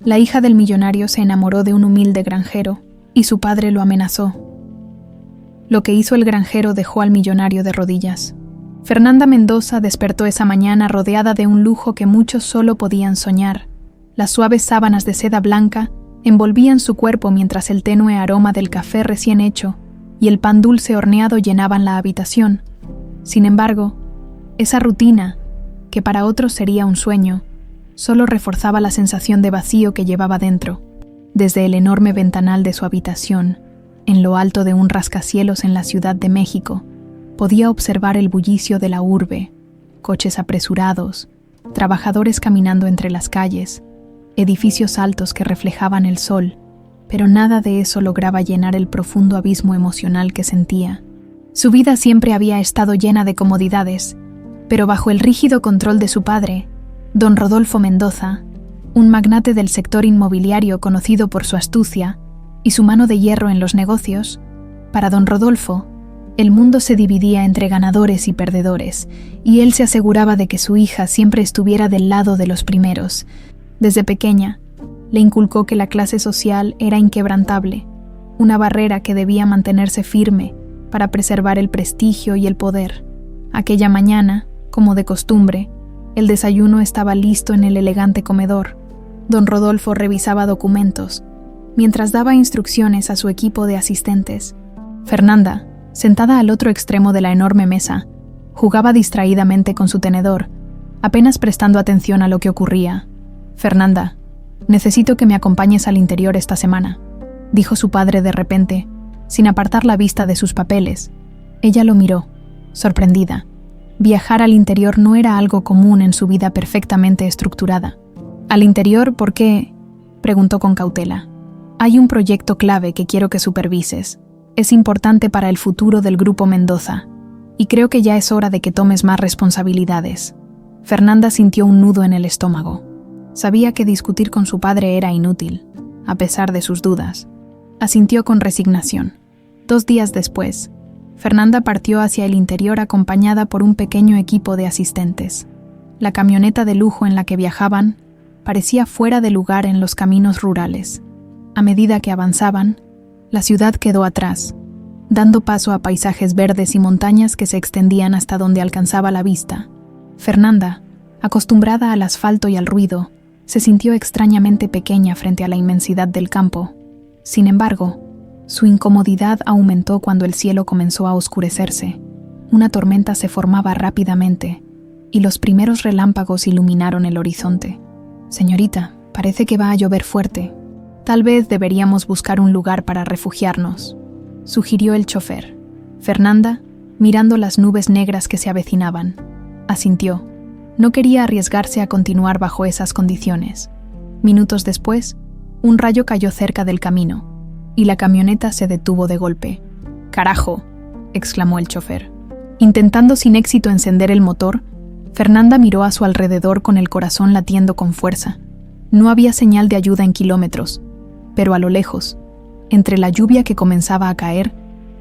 La hija del millonario se enamoró de un humilde granjero y su padre lo amenazó. Lo que hizo el granjero dejó al millonario de rodillas. Fernanda Mendoza despertó esa mañana rodeada de un lujo que muchos solo podían soñar. Las suaves sábanas de seda blanca envolvían su cuerpo mientras el tenue aroma del café recién hecho y el pan dulce horneado llenaban la habitación. Sin embargo, esa rutina, que para otros sería un sueño, solo reforzaba la sensación de vacío que llevaba dentro. Desde el enorme ventanal de su habitación, en lo alto de un rascacielos en la Ciudad de México, podía observar el bullicio de la urbe, coches apresurados, trabajadores caminando entre las calles, edificios altos que reflejaban el sol, pero nada de eso lograba llenar el profundo abismo emocional que sentía. Su vida siempre había estado llena de comodidades, pero bajo el rígido control de su padre, don Rodolfo Mendoza, un magnate del sector inmobiliario conocido por su astucia y su mano de hierro en los negocios, para don Rodolfo, el mundo se dividía entre ganadores y perdedores, y él se aseguraba de que su hija siempre estuviera del lado de los primeros. Desde pequeña, le inculcó que la clase social era inquebrantable, una barrera que debía mantenerse firme para preservar el prestigio y el poder. Aquella mañana, como de costumbre, el desayuno estaba listo en el elegante comedor. Don Rodolfo revisaba documentos, mientras daba instrucciones a su equipo de asistentes. Fernanda, sentada al otro extremo de la enorme mesa, jugaba distraídamente con su tenedor, apenas prestando atención a lo que ocurría. «Fernanda, necesito que me acompañes al interior esta semana», dijo su padre de repente, sin apartar la vista de sus papeles. Ella lo miró, sorprendida. Viajar al interior no era algo común en su vida perfectamente estructurada. «¿Al interior por qué?», preguntó con cautela. «Hay un proyecto clave que quiero que supervises. Es importante para el futuro del Grupo Mendoza, y creo que ya es hora de que tomes más responsabilidades». Fernanda sintió un nudo en el estómago. Sabía que discutir con su padre era inútil, a pesar de sus dudas. Asintió con resignación. 2 días después, Fernanda partió hacia el interior acompañada por un pequeño equipo de asistentes. La camioneta de lujo en la que viajaban parecía fuera de lugar en los caminos rurales. A medida que avanzaban, la ciudad quedó atrás, dando paso a paisajes verdes y montañas que se extendían hasta donde alcanzaba la vista. Fernanda, acostumbrada al asfalto y al ruido, se sintió extrañamente pequeña frente a la inmensidad del campo. Sin embargo, su incomodidad aumentó cuando el cielo comenzó a oscurecerse. Una tormenta se formaba rápidamente, y los primeros relámpagos iluminaron el horizonte. «Señorita, parece que va a llover fuerte. Tal vez deberíamos buscar un lugar para refugiarnos», sugirió el chofer. Fernanda, mirando las nubes negras que se avecinaban, asintió. No quería arriesgarse a continuar bajo esas condiciones. Minutos después, un rayo cayó cerca del camino, y la camioneta se detuvo de golpe. «¡Carajo!», exclamó el chofer. Intentando sin éxito encender el motor, Fernanda miró a su alrededor con el corazón latiendo con fuerza. No había señal de ayuda en kilómetros, pero a lo lejos, entre la lluvia que comenzaba a caer,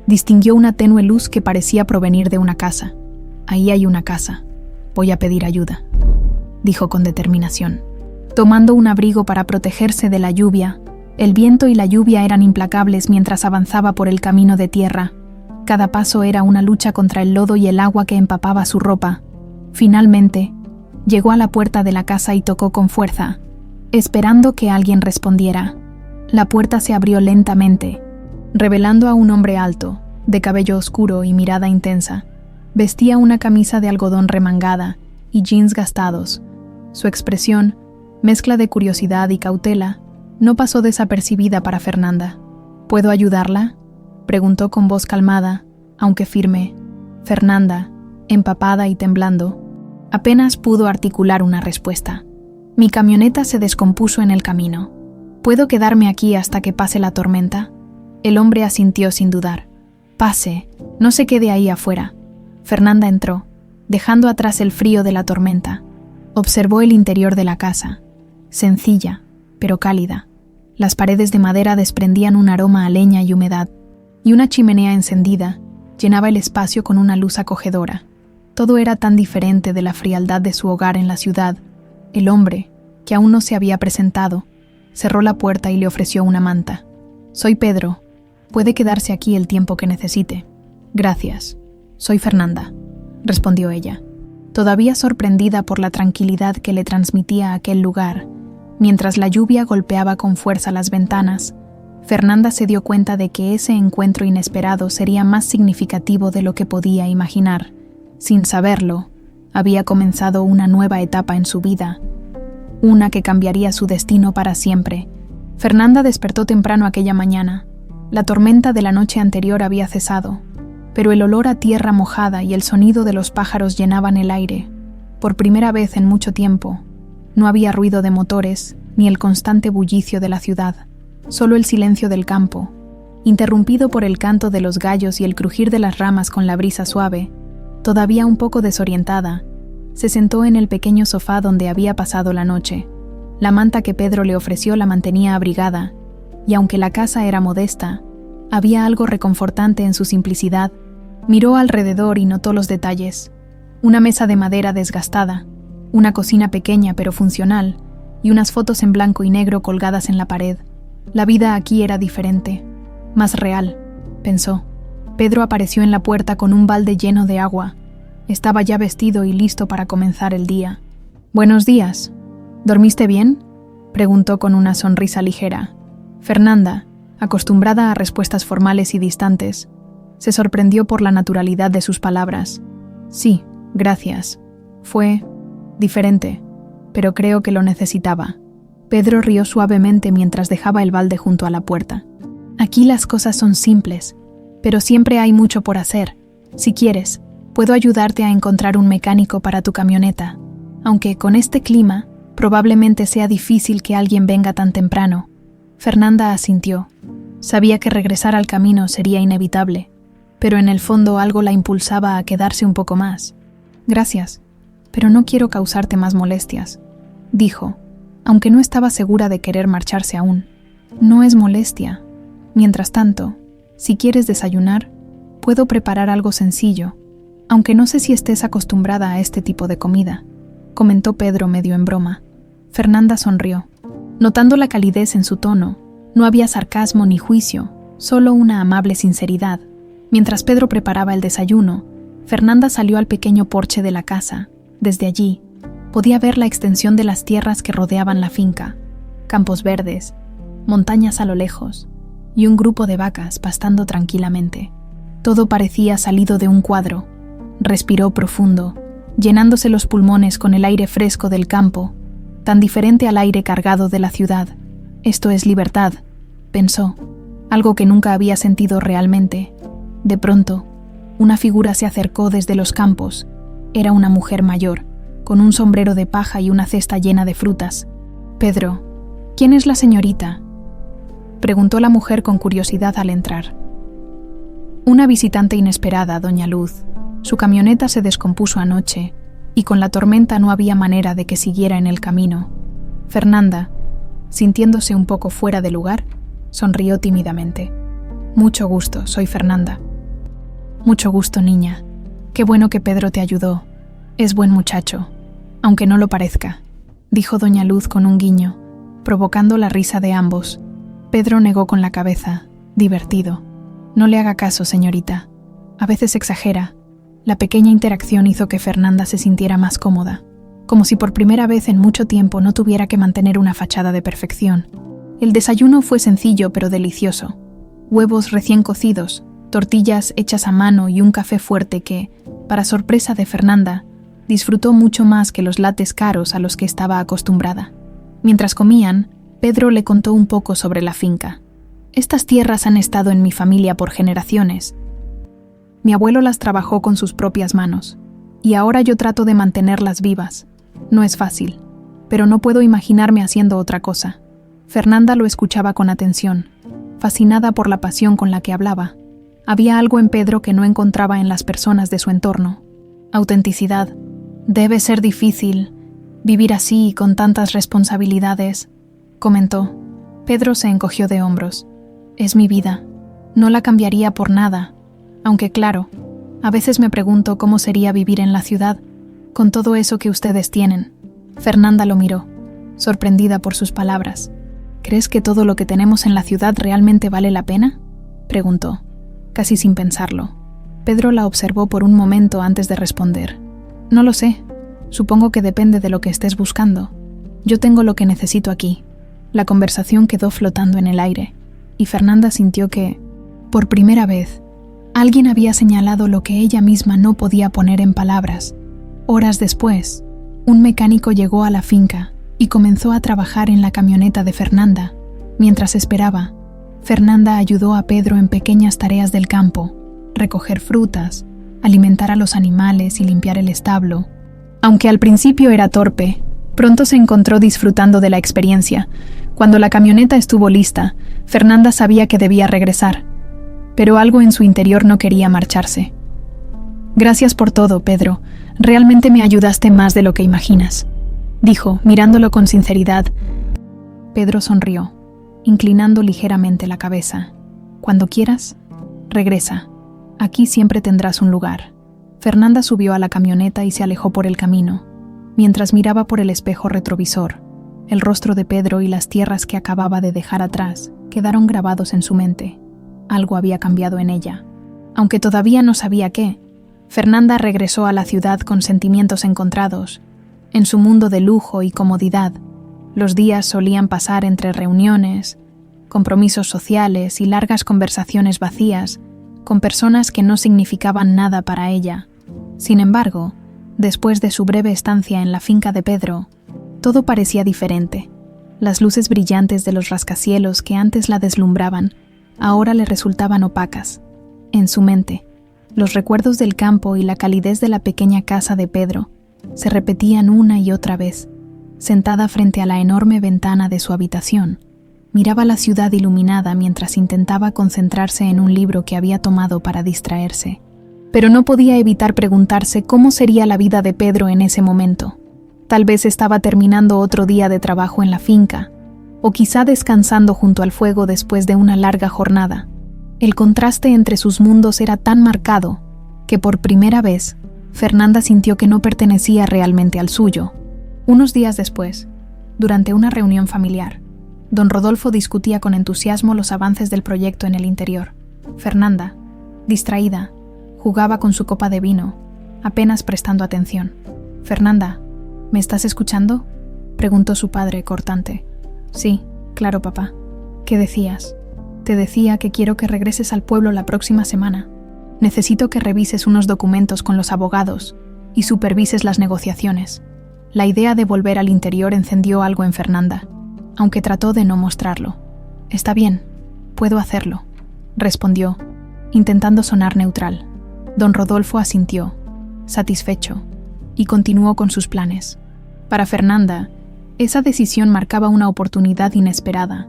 distinguió una tenue luz que parecía provenir de una casa. «Ahí hay una casa. Voy a pedir ayuda», dijo con determinación. Tomando un abrigo para protegerse de la lluvia, el viento y la lluvia eran implacables mientras avanzaba por el camino de tierra. Cada paso era una lucha contra el lodo y el agua que empapaba su ropa. Finalmente, llegó a la puerta de la casa y tocó con fuerza, esperando que alguien respondiera. La puerta se abrió lentamente, revelando a un hombre alto, de cabello oscuro y mirada intensa. Vestía una camisa de algodón remangada y jeans gastados. Su expresión, mezcla de curiosidad y cautela, no pasó desapercibida para Fernanda. «¿Puedo ayudarla?», preguntó con voz calmada, aunque firme. Fernanda, empapada y temblando, apenas pudo articular una respuesta. «Mi camioneta se descompuso en el camino. ¿Puedo quedarme aquí hasta que pase la tormenta?». El hombre asintió sin dudar. «Pase, no se quede ahí afuera». Fernanda entró, dejando atrás el frío de la tormenta. Observó el interior de la casa, sencilla, pero cálida. Las paredes de madera desprendían un aroma a leña y humedad, y una chimenea encendida llenaba el espacio con una luz acogedora. Todo era tan diferente de la frialdad de su hogar en la ciudad. El hombre, que aún no se había presentado, cerró la puerta y le ofreció una manta. «Soy Pedro. Puede quedarse aquí el tiempo que necesite». «Gracias. Soy Fernanda», respondió ella, todavía sorprendida por la tranquilidad que le transmitía aquel lugar. Mientras la lluvia golpeaba con fuerza las ventanas, Fernanda se dio cuenta de que ese encuentro inesperado sería más significativo de lo que podía imaginar. Sin saberlo, había comenzado una nueva etapa en su vida, una que cambiaría su destino para siempre. Fernanda despertó temprano aquella mañana. La tormenta de la noche anterior había cesado, pero el olor a tierra mojada y el sonido de los pájaros llenaban el aire. Por primera vez en mucho tiempo, no había ruido de motores ni el constante bullicio de la ciudad, solo el silencio del campo, interrumpido por el canto de los gallos y el crujir de las ramas con la brisa suave. Todavía un poco desorientada, se sentó en el pequeño sofá donde había pasado la noche. La manta que Pedro le ofreció la mantenía abrigada, y aunque la casa era modesta, había algo reconfortante en su simplicidad. Miró alrededor y notó los detalles: una mesa de madera desgastada, una cocina pequeña pero funcional, y unas fotos en blanco y negro colgadas en la pared. La vida aquí era diferente, más real, pensó. Pedro apareció en la puerta con un balde lleno de agua. Estaba ya vestido y listo para comenzar el día. «Buenos días. ¿Dormiste bien?», preguntó con una sonrisa ligera. Fernanda, acostumbrada a respuestas formales y distantes, se sorprendió por la naturalidad de sus palabras. «Sí, gracias. Fue diferente, pero creo que lo necesitaba». Pedro rió suavemente mientras dejaba el balde junto a la puerta. «Aquí las cosas son simples, pero siempre hay mucho por hacer. Si quieres, puedo ayudarte a encontrar un mecánico para tu camioneta, aunque con este clima probablemente sea difícil que alguien venga tan temprano». Fernanda asintió. Sabía que regresar al camino sería inevitable, pero en el fondo algo la impulsaba a quedarse un poco más. «Gracias, pero no quiero causarte más molestias», dijo, aunque no estaba segura de querer marcharse aún. «No es molestia. Mientras tanto, si quieres desayunar, puedo preparar algo sencillo, aunque no sé si estés acostumbrada a este tipo de comida», comentó Pedro medio en broma. Fernanda sonrió. Notando la calidez en su tono, no había sarcasmo ni juicio, solo una amable sinceridad. Mientras Pedro preparaba el desayuno, Fernanda salió al pequeño porche de la casa. Desde allí, podía ver la extensión de las tierras que rodeaban la finca, campos verdes, montañas a lo lejos, y un grupo de vacas pastando tranquilamente. Todo parecía salido de un cuadro. Respiró profundo, llenándose los pulmones con el aire fresco del campo, tan diferente al aire cargado de la ciudad. «Esto es libertad», pensó, algo que nunca había sentido realmente. De pronto, una figura se acercó desde los campos. Era una mujer mayor, con un sombrero de paja y una cesta llena de frutas. «Pedro, ¿quién es la señorita?», preguntó la mujer con curiosidad al entrar. «Una visitante inesperada, doña Luz. Su camioneta se descompuso anoche, y con la tormenta no había manera de que siguiera en el camino». Fernanda, sintiéndose un poco fuera de lugar, sonrió tímidamente. «Mucho gusto, soy Fernanda». «Mucho gusto, niña. Qué bueno que Pedro te ayudó. Es buen muchacho, aunque no lo parezca», dijo doña Luz con un guiño, provocando la risa de ambos. Pedro negó con la cabeza, divertido. «No le haga caso, señorita. A veces exagera». La pequeña interacción hizo que Fernanda se sintiera más cómoda, como si por primera vez en mucho tiempo no tuviera que mantener una fachada de perfección. El desayuno fue sencillo pero delicioso. Huevos recién cocidos, tortillas hechas a mano y un café fuerte que, para sorpresa de Fernanda, disfrutó mucho más que los lattes caros a los que estaba acostumbrada. Mientras comían, Pedro le contó un poco sobre la finca. «Estas tierras han estado en mi familia por generaciones. Mi abuelo las trabajó con sus propias manos, y ahora yo trato de mantenerlas vivas. No es fácil, pero no puedo imaginarme haciendo otra cosa». Fernanda lo escuchaba con atención, fascinada por la pasión con la que hablaba. Había algo en Pedro que no encontraba en las personas de su entorno. Autenticidad. «Debe ser difícil vivir así con tantas responsabilidades», comentó. Pedro se encogió de hombros. «Es mi vida. No la cambiaría por nada. Aunque claro, a veces me pregunto cómo sería vivir en la ciudad con todo eso que ustedes tienen». Fernanda lo miró, sorprendida por sus palabras. ¿Crees que todo lo que tenemos en la ciudad realmente vale la pena?, preguntó, casi sin pensarlo. Pedro la observó por un momento antes de responder. No lo sé. Supongo que depende de lo que estés buscando. Yo tengo lo que necesito aquí. La conversación quedó flotando en el aire, y Fernanda sintió que, por primera vez, alguien había señalado lo que ella misma no podía poner en palabras. Horas después, un mecánico llegó a la finca y comenzó a trabajar en la camioneta de Fernanda. Mientras esperaba, Fernanda ayudó a Pedro en pequeñas tareas del campo: recoger frutas, alimentar a los animales y limpiar el establo. Aunque al principio era torpe, pronto se encontró disfrutando de la experiencia. Cuando la camioneta estuvo lista, Fernanda sabía que debía regresar, pero algo en su interior no quería marcharse. Gracias por todo, Pedro. Realmente me ayudaste más de lo que imaginas, dijo, mirándolo con sinceridad. Pedro sonrió, inclinando ligeramente la cabeza. Cuando quieras, regresa. Aquí siempre tendrás un lugar. Fernanda subió a la camioneta y se alejó por el camino. Mientras miraba por el espejo retrovisor, el rostro de Pedro y las tierras que acababa de dejar atrás quedaron grabados en su mente. Algo había cambiado en ella. Aunque todavía no sabía qué, Fernanda regresó a la ciudad con sentimientos encontrados. En su mundo de lujo y comodidad, los días solían pasar entre reuniones, compromisos sociales y largas conversaciones vacías con personas que no significaban nada para ella. Sin embargo, después de su breve estancia en la finca de Pedro, todo parecía diferente. Las luces brillantes de los rascacielos que antes la deslumbraban, ahora le resultaban opacas. En su mente, los recuerdos del campo y la calidez de la pequeña casa de Pedro se repetían una y otra vez. Sentada frente a la enorme ventana de su habitación, miraba la ciudad iluminada mientras intentaba concentrarse en un libro que había tomado para distraerse. Pero no podía evitar preguntarse cómo sería la vida de Pedro en ese momento. Tal vez estaba terminando otro día de trabajo en la finca, o quizá descansando junto al fuego después de una larga jornada. El contraste entre sus mundos era tan marcado que por primera vez Fernanda sintió que no pertenecía realmente al suyo. Unos días después, durante una reunión familiar, don Rodolfo discutía con entusiasmo los avances del proyecto en el interior. Fernanda, distraída, jugaba con su copa de vino, apenas prestando atención. «Fernanda, ¿me estás escuchando?», preguntó su padre, cortante. «Sí, claro, papá. ¿Qué decías?». «Te decía que quiero que regreses al pueblo la próxima semana. Necesito que revises unos documentos con los abogados y supervises las negociaciones». La idea de volver al interior encendió algo en Fernanda, aunque trató de no mostrarlo. «Está bien, puedo hacerlo», respondió, intentando sonar neutral. Don Rodolfo asintió, satisfecho, y continuó con sus planes. Para Fernanda, esa decisión marcaba una oportunidad inesperada: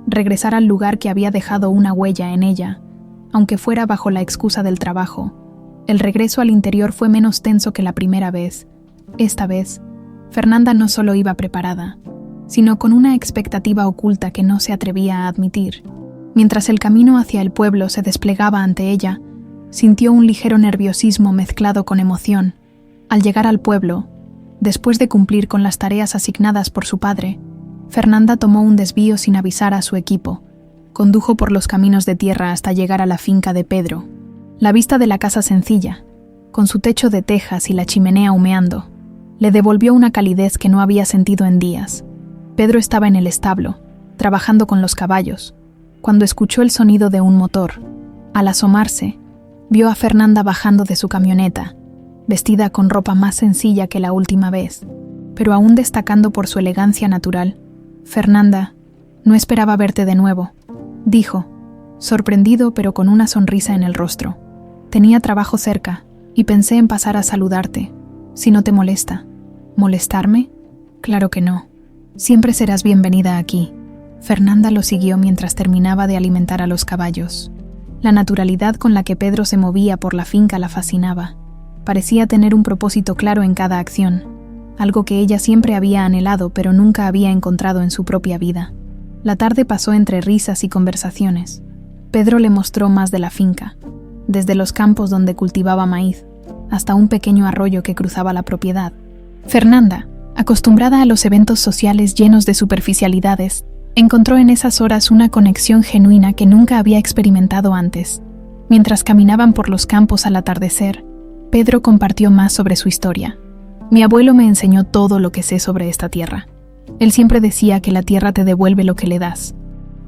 regresar al lugar que había dejado una huella en ella, aunque fuera bajo la excusa del trabajo. El regreso al interior fue menos tenso que la primera vez. Esta vez, Fernanda no solo iba preparada, sino con una expectativa oculta que no se atrevía a admitir. Mientras el camino hacia el pueblo se desplegaba ante ella, sintió un ligero nerviosismo mezclado con emoción. Al llegar al pueblo, después de cumplir con las tareas asignadas por su padre, Fernanda tomó un desvío sin avisar a su equipo. Condujo por los caminos de tierra hasta llegar a la finca de Pedro. La vista de la casa sencilla, con su techo de tejas y la chimenea humeando, le devolvió una calidez que no había sentido en días. Pedro estaba en el establo, trabajando con los caballos, cuando escuchó el sonido de un motor. Al asomarse, vio a Fernanda bajando de su camioneta, vestida con ropa más sencilla que la última vez, pero aún destacando por su elegancia natural. «Fernanda, no esperaba verte de nuevo», dijo, sorprendido pero con una sonrisa en el rostro. «Tenía trabajo cerca y pensé en pasar a saludarte, si no te molesta». «¿Molestarme? Claro que no. Siempre serás bienvenida aquí». Fernanda lo siguió mientras terminaba de alimentar a los caballos. La naturalidad con la que Pedro se movía por la finca la fascinaba. Parecía tener un propósito claro en cada acción, algo que ella siempre había anhelado pero nunca había encontrado en su propia vida. La tarde pasó entre risas y conversaciones. Pedro le mostró más de la finca, desde los campos donde cultivaba maíz, hasta un pequeño arroyo que cruzaba la propiedad. Fernanda, acostumbrada a los eventos sociales llenos de superficialidades, Encontró en esas horas una conexión genuina que nunca había experimentado antes. Mientras caminaban por los campos al atardecer, Pedro compartió más sobre su historia. Mi abuelo me enseñó todo lo que sé sobre esta tierra. Él siempre decía que la tierra te devuelve lo que le das.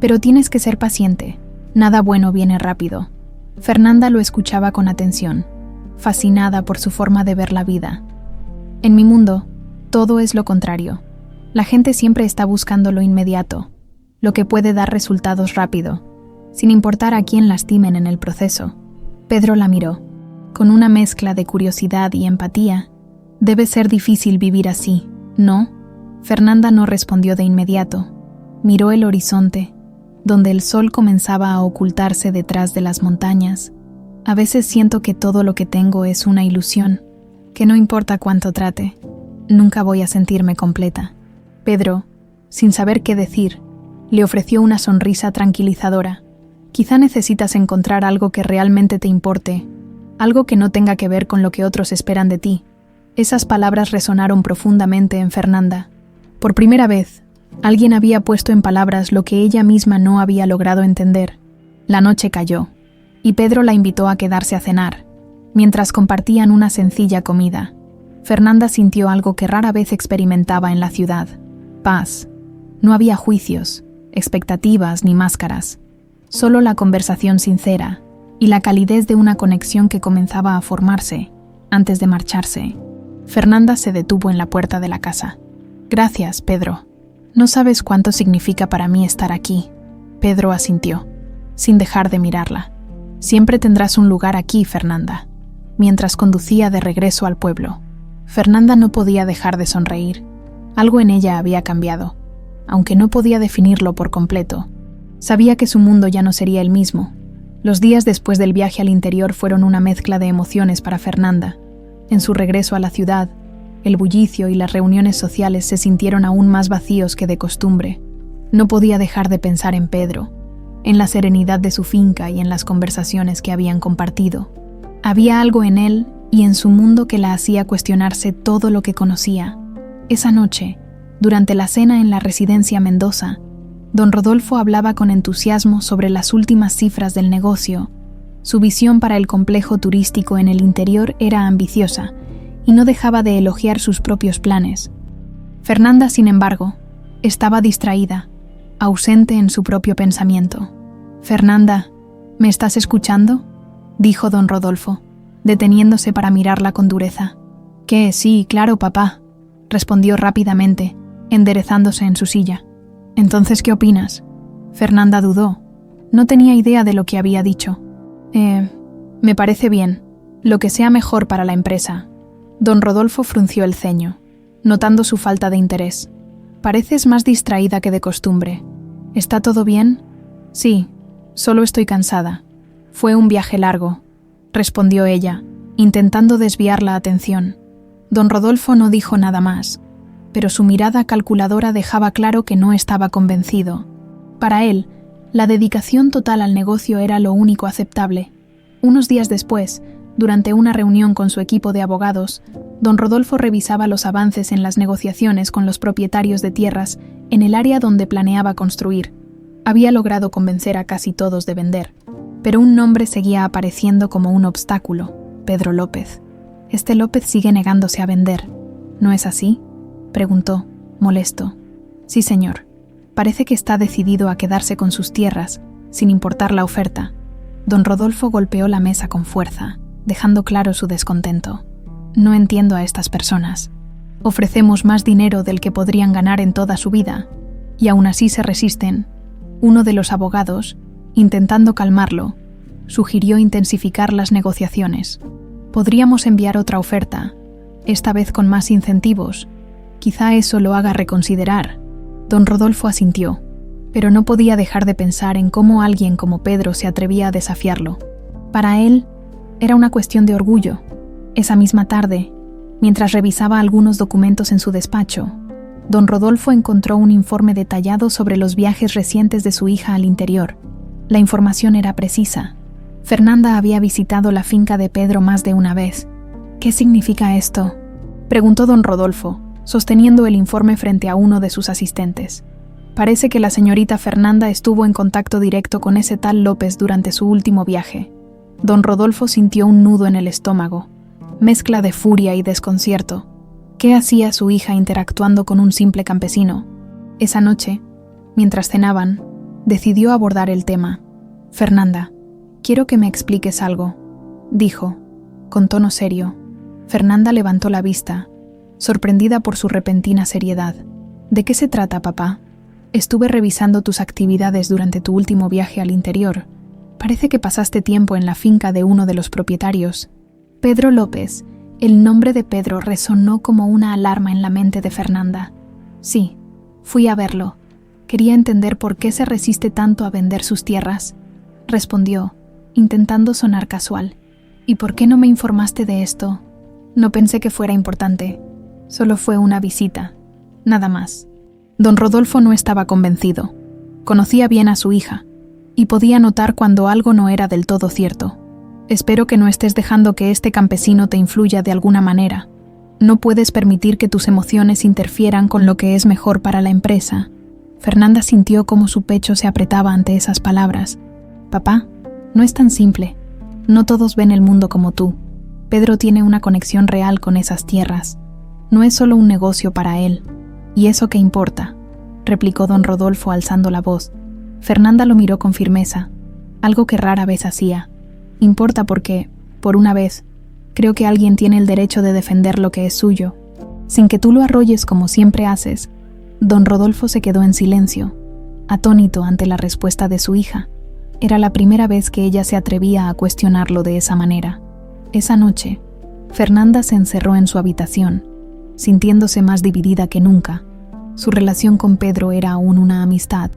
Pero tienes que ser paciente. Nada bueno viene rápido. Fernanda lo escuchaba con atención, fascinada por su forma de ver la vida. En mi mundo, todo es lo contrario. La gente siempre está buscando lo inmediato, lo que puede dar resultados rápido, sin importar a quién lastimen en el proceso. Pedro la miró, con una mezcla de curiosidad y empatía. Debe ser difícil vivir así, ¿no? Fernanda no respondió de inmediato. Miró el horizonte, donde el sol comenzaba a ocultarse detrás de las montañas. A veces siento que todo lo que tengo es una ilusión, que no importa cuánto trate, nunca voy a sentirme completa. Pedro, sin saber qué decir, le ofreció una sonrisa tranquilizadora. Quizá necesitas encontrar algo que realmente te importe, algo que no tenga que ver con lo que otros esperan de ti. Esas palabras resonaron profundamente en Fernanda. Por primera vez, alguien había puesto en palabras lo que ella misma no había logrado entender. La noche cayó, y Pedro la invitó a quedarse a cenar. Mientras compartían una sencilla comida, Fernanda sintió algo que rara vez experimentaba en la ciudad: paz. No había juicios, expectativas ni máscaras, solo la conversación sincera y la calidez de una conexión que comenzaba a formarse antes de marcharse. Fernanda se detuvo en la puerta de la casa. Gracias, Pedro. No sabes cuánto significa para mí estar aquí. Pedro asintió, sin dejar de mirarla. Siempre tendrás un lugar aquí, Fernanda. Mientras conducía de regreso al pueblo, Fernanda no podía dejar de sonreír. Algo en ella había cambiado, aunque no podía definirlo por completo. Sabía que su mundo ya no sería el mismo. Los días después del viaje al interior fueron una mezcla de emociones para Fernanda. En su regreso a la ciudad, el bullicio y las reuniones sociales se sintieron aún más vacíos que de costumbre. No podía dejar de pensar en Pedro, en la serenidad de su finca y en las conversaciones que habían compartido. Había algo en él y en su mundo que la hacía cuestionarse todo lo que conocía. Esa noche, durante la cena en la residencia Mendoza, don Rodolfo hablaba con entusiasmo sobre las últimas cifras del negocio. Su visión para el complejo turístico en el interior era ambiciosa y no dejaba de elogiar sus propios planes. Fernanda, sin embargo, estaba distraída, ausente en su propio pensamiento. «Fernanda, ¿me estás escuchando?», dijo don Rodolfo, deteniéndose para mirarla con dureza. «¿Qué? Sí, claro, papá», respondió rápidamente, enderezándose en su silla. «Entonces, ¿qué opinas?». Fernanda dudó. No tenía idea de lo que había dicho. Me parece bien. Lo que sea mejor para la empresa». Don Rodolfo frunció el ceño, notando su falta de interés. «Pareces más distraída que de costumbre. ¿Está todo bien?». «Sí, solo estoy cansada. Fue un viaje largo», respondió ella, intentando desviar la atención. Don Rodolfo no dijo nada más, pero su mirada calculadora dejaba claro que no estaba convencido. Para él, la dedicación total al negocio era lo único aceptable. Unos días después, durante una reunión con su equipo de abogados, don Rodolfo revisaba los avances en las negociaciones con los propietarios de tierras en el área donde planeaba construir. Había logrado convencer a casi todos de vender, pero un nombre seguía apareciendo como un obstáculo: Pedro López. «Este López sigue negándose a vender, ¿no es así?», preguntó, molesto. «Sí, señor. Parece que está decidido a quedarse con sus tierras, sin importar la oferta». Don Rodolfo golpeó la mesa con fuerza, dejando claro su descontento. «No entiendo a estas personas. Ofrecemos más dinero del que podrían ganar en toda su vida, y aún así se resisten». Uno de los abogados, intentando calmarlo, sugirió intensificar las negociaciones. «Podríamos enviar otra oferta, esta vez con más incentivos. Quizá eso lo haga reconsiderar». Don Rodolfo asintió, pero no podía dejar de pensar en cómo alguien como Pedro se atrevía a desafiarlo. Para él, era una cuestión de orgullo. Esa misma tarde, mientras revisaba algunos documentos en su despacho, don Rodolfo encontró un informe detallado sobre los viajes recientes de su hija al interior. La información era precisa. Fernanda había visitado la finca de Pedro más de una vez. «¿Qué significa esto?», preguntó don Rodolfo, sosteniendo el informe frente a uno de sus asistentes. Parece que la señorita Fernanda estuvo en contacto directo con ese tal López durante su último viaje. Don Rodolfo sintió un nudo en el estómago, mezcla de furia y desconcierto. ¿Qué hacía su hija interactuando con un simple campesino? Esa noche, mientras cenaban, decidió abordar el tema. «Fernanda, quiero que me expliques algo», dijo, con tono serio. Fernanda levantó la vista, sorprendida por su repentina seriedad. «¿De qué se trata, papá? Estuve revisando tus actividades durante tu último viaje al interior. Parece que pasaste tiempo en la finca de uno de los propietarios». Pedro López. El nombre de Pedro resonó como una alarma en la mente de Fernanda. «Sí, fui a verlo. Quería entender por qué se resiste tanto a vender sus tierras», respondió, intentando sonar casual. «¿Y por qué no me informaste de esto?» «No pensé que fuera importante. Solo fue una visita. Nada más». Don Rodolfo no estaba convencido. Conocía bien a su hija y podía notar cuando algo no era del todo cierto. «Espero que no estés dejando que este campesino te influya de alguna manera. No puedes permitir que tus emociones interfieran con lo que es mejor para la empresa». Fernanda sintió cómo su pecho se apretaba ante esas palabras. «Papá, no es tan simple. No todos ven el mundo como tú. Pedro tiene una conexión real con esas tierras. No es solo un negocio para él. ¿Y eso qué importa?», replicó don Rodolfo alzando la voz. Fernanda lo miró con firmeza, algo que rara vez hacía. «Importa porque, por una vez, creo que alguien tiene el derecho de defender lo que es suyo, sin que tú lo arrolles como siempre haces». Don Rodolfo se quedó en silencio, atónito ante la respuesta de su hija. Era la primera vez que ella se atrevía a cuestionarlo de esa manera. Esa noche, Fernanda se encerró en su habitación, sintiéndose más dividida que nunca. Su relación con Pedro era aún una amistad,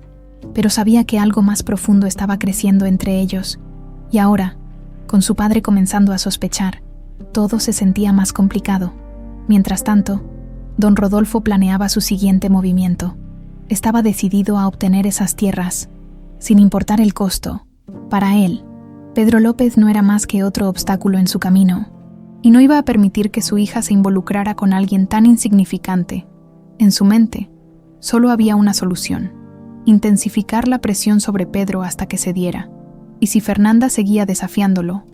pero sabía que algo más profundo estaba creciendo entre ellos. Y ahora, con su padre comenzando a sospechar, todo se sentía más complicado. Mientras tanto, don Rodolfo planeaba su siguiente movimiento. Estaba decidido a obtener esas tierras, sin importar el costo. Para él, Pedro López no era más que otro obstáculo en su camino, y no iba a permitir que su hija se involucrara con alguien tan insignificante. En su mente, solo había una solución: intensificar la presión sobre Pedro hasta que cediera. Y si Fernanda seguía desafiándolo,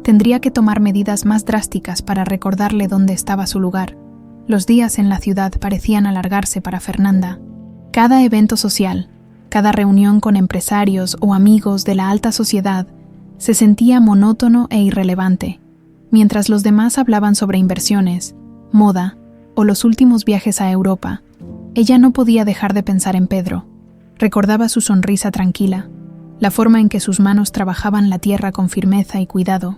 tendría que tomar medidas más drásticas para recordarle dónde estaba su lugar. Los días en la ciudad parecían alargarse para Fernanda. Cada evento social, cada reunión con empresarios o amigos de la alta sociedad, se sentía monótono e irrelevante. Mientras los demás hablaban sobre inversiones, moda o los últimos viajes a Europa, ella no podía dejar de pensar en Pedro. Recordaba su sonrisa tranquila, la forma en que sus manos trabajaban la tierra con firmeza y cuidado,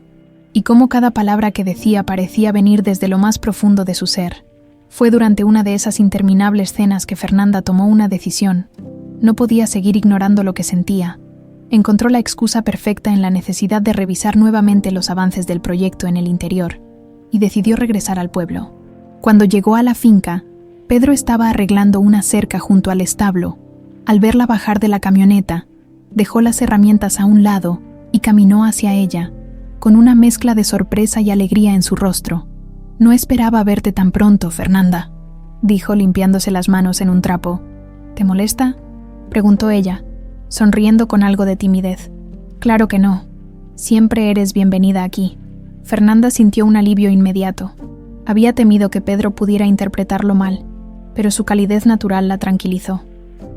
y cómo cada palabra que decía parecía venir desde lo más profundo de su ser. Fue durante una de esas interminables cenas que Fernanda tomó una decisión. No podía seguir ignorando lo que sentía. Encontró la excusa perfecta en la necesidad de revisar nuevamente los avances del proyecto en el interior, y decidió regresar al pueblo. Cuando llegó a la finca, Pedro estaba arreglando una cerca junto al establo. Al verla bajar de la camioneta, dejó las herramientas a un lado y caminó hacia ella, con una mezcla de sorpresa y alegría en su rostro. «No esperaba verte tan pronto, Fernanda», dijo limpiándose las manos en un trapo. «¿Te molesta?», preguntó ella, sonriendo con algo de timidez. «Claro que no. Siempre eres bienvenida aquí». Fernanda sintió un alivio inmediato. Había temido que Pedro pudiera interpretarlo mal, pero su calidez natural la tranquilizó.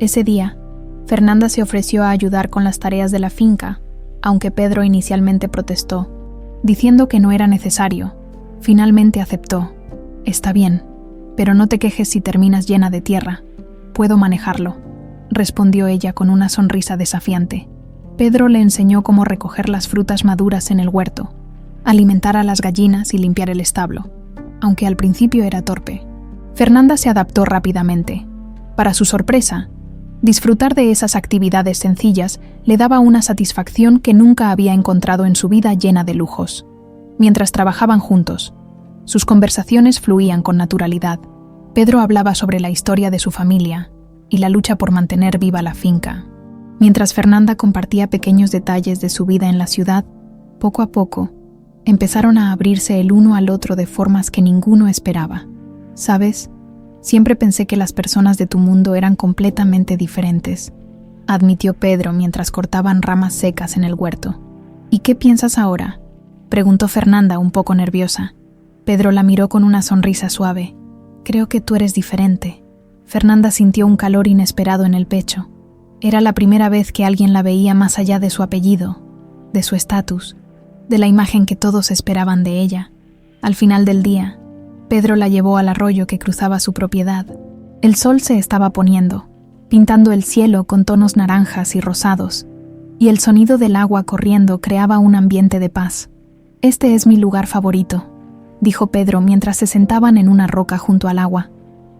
Ese día, Fernanda se ofreció a ayudar con las tareas de la finca, aunque Pedro inicialmente protestó, diciendo que no era necesario. Finalmente aceptó. «Está bien, pero no te quejes si terminas llena de tierra. Puedo manejarlo», respondió ella con una sonrisa desafiante. Pedro le enseñó cómo recoger las frutas maduras en el huerto, alimentar a las gallinas y limpiar el establo, aunque al principio era torpe. Fernanda se adaptó rápidamente. Para su sorpresa, disfrutar de esas actividades sencillas le daba una satisfacción que nunca había encontrado en su vida llena de lujos. Mientras trabajaban juntos, sus conversaciones fluían con naturalidad. Pedro hablaba sobre la historia de su familia y la lucha por mantener viva la finca, mientras Fernanda compartía pequeños detalles de su vida en la ciudad. Poco a poco, empezaron a abrirse el uno al otro de formas que ninguno esperaba. «¿Sabes? Siempre pensé que las personas de tu mundo eran completamente diferentes, admitió Pedro mientras cortaban ramas secas en el huerto. ¿Y qué piensas ahora?, preguntó Fernanda un poco nerviosa. Pedro la miró con una sonrisa suave. Creo que tú eres diferente. Fernanda sintió un calor inesperado en el pecho. Era la primera vez que alguien la veía más allá de su apellido, de su estatus, de la imagen que todos esperaban de ella. Al final del día, Pedro la llevó al arroyo que cruzaba su propiedad. El sol se estaba poniendo, pintando el cielo con tonos naranjas y rosados, y el sonido del agua corriendo creaba un ambiente de paz. «Este es mi lugar favorito», dijo Pedro mientras se sentaban en una roca junto al agua.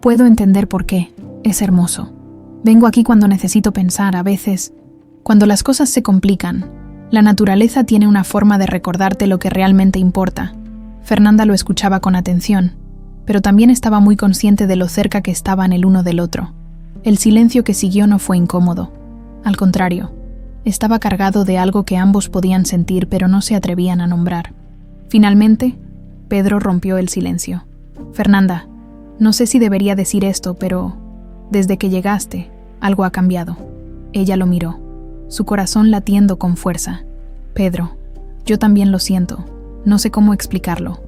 «Puedo entender por qué. Es hermoso. Vengo aquí cuando necesito pensar, a veces. Cuando las cosas se complican, la naturaleza tiene una forma de recordarte lo que realmente importa». Fernanda lo escuchaba con atención, pero también estaba muy consciente de lo cerca que estaban el uno del otro. El silencio que siguió no fue incómodo. Al contrario, estaba cargado de algo que ambos podían sentir pero no se atrevían a nombrar. Finalmente, Pedro rompió el silencio. «Fernanda, no sé si debería decir esto, pero desde que llegaste, algo ha cambiado». Ella lo miró, su corazón latiendo con fuerza. «Pedro, yo también lo siento. No sé cómo explicarlo,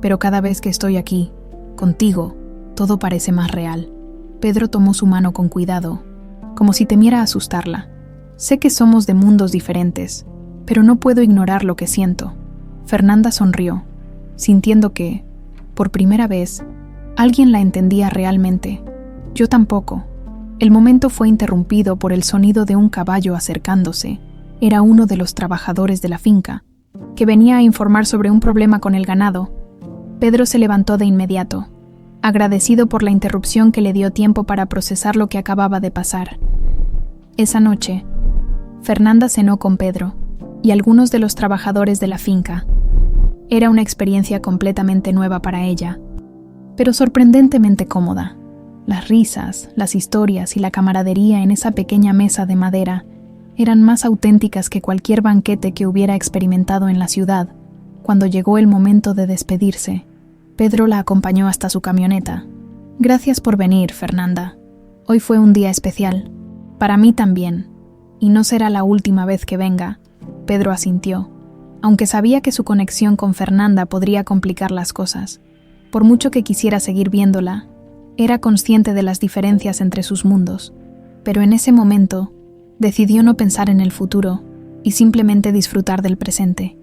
pero cada vez que estoy aquí, contigo, todo parece más real». Pedro tomó su mano con cuidado, como si temiera asustarla. «Sé que somos de mundos diferentes, pero no puedo ignorar lo que siento». Fernanda sonrió, sintiendo que, por primera vez, alguien la entendía realmente. «Yo tampoco». El momento fue interrumpido por el sonido de un caballo acercándose. Era uno de los trabajadores de la finca, que venía a informar sobre un problema con el ganado. Pedro se levantó de inmediato, agradecido por la interrupción que le dio tiempo para procesar lo que acababa de pasar. Esa noche, Fernanda cenó con Pedro y algunos de los trabajadores de la finca. Era una experiencia completamente nueva para ella, pero sorprendentemente cómoda. Las risas, las historias y la camaradería en esa pequeña mesa de madera eran más auténticas que cualquier banquete que hubiera experimentado en la ciudad. Cuando llegó el momento de despedirse, Pedro la acompañó hasta su camioneta. «Gracias por venir, Fernanda. Hoy fue un día especial. Para mí también. Y no será la última vez que venga». Pedro asintió, aunque sabía que su conexión con Fernanda podría complicar las cosas. Por mucho que quisiera seguir viéndola, era consciente de las diferencias entre sus mundos, pero en ese momento decidió no pensar en el futuro y simplemente disfrutar del presente.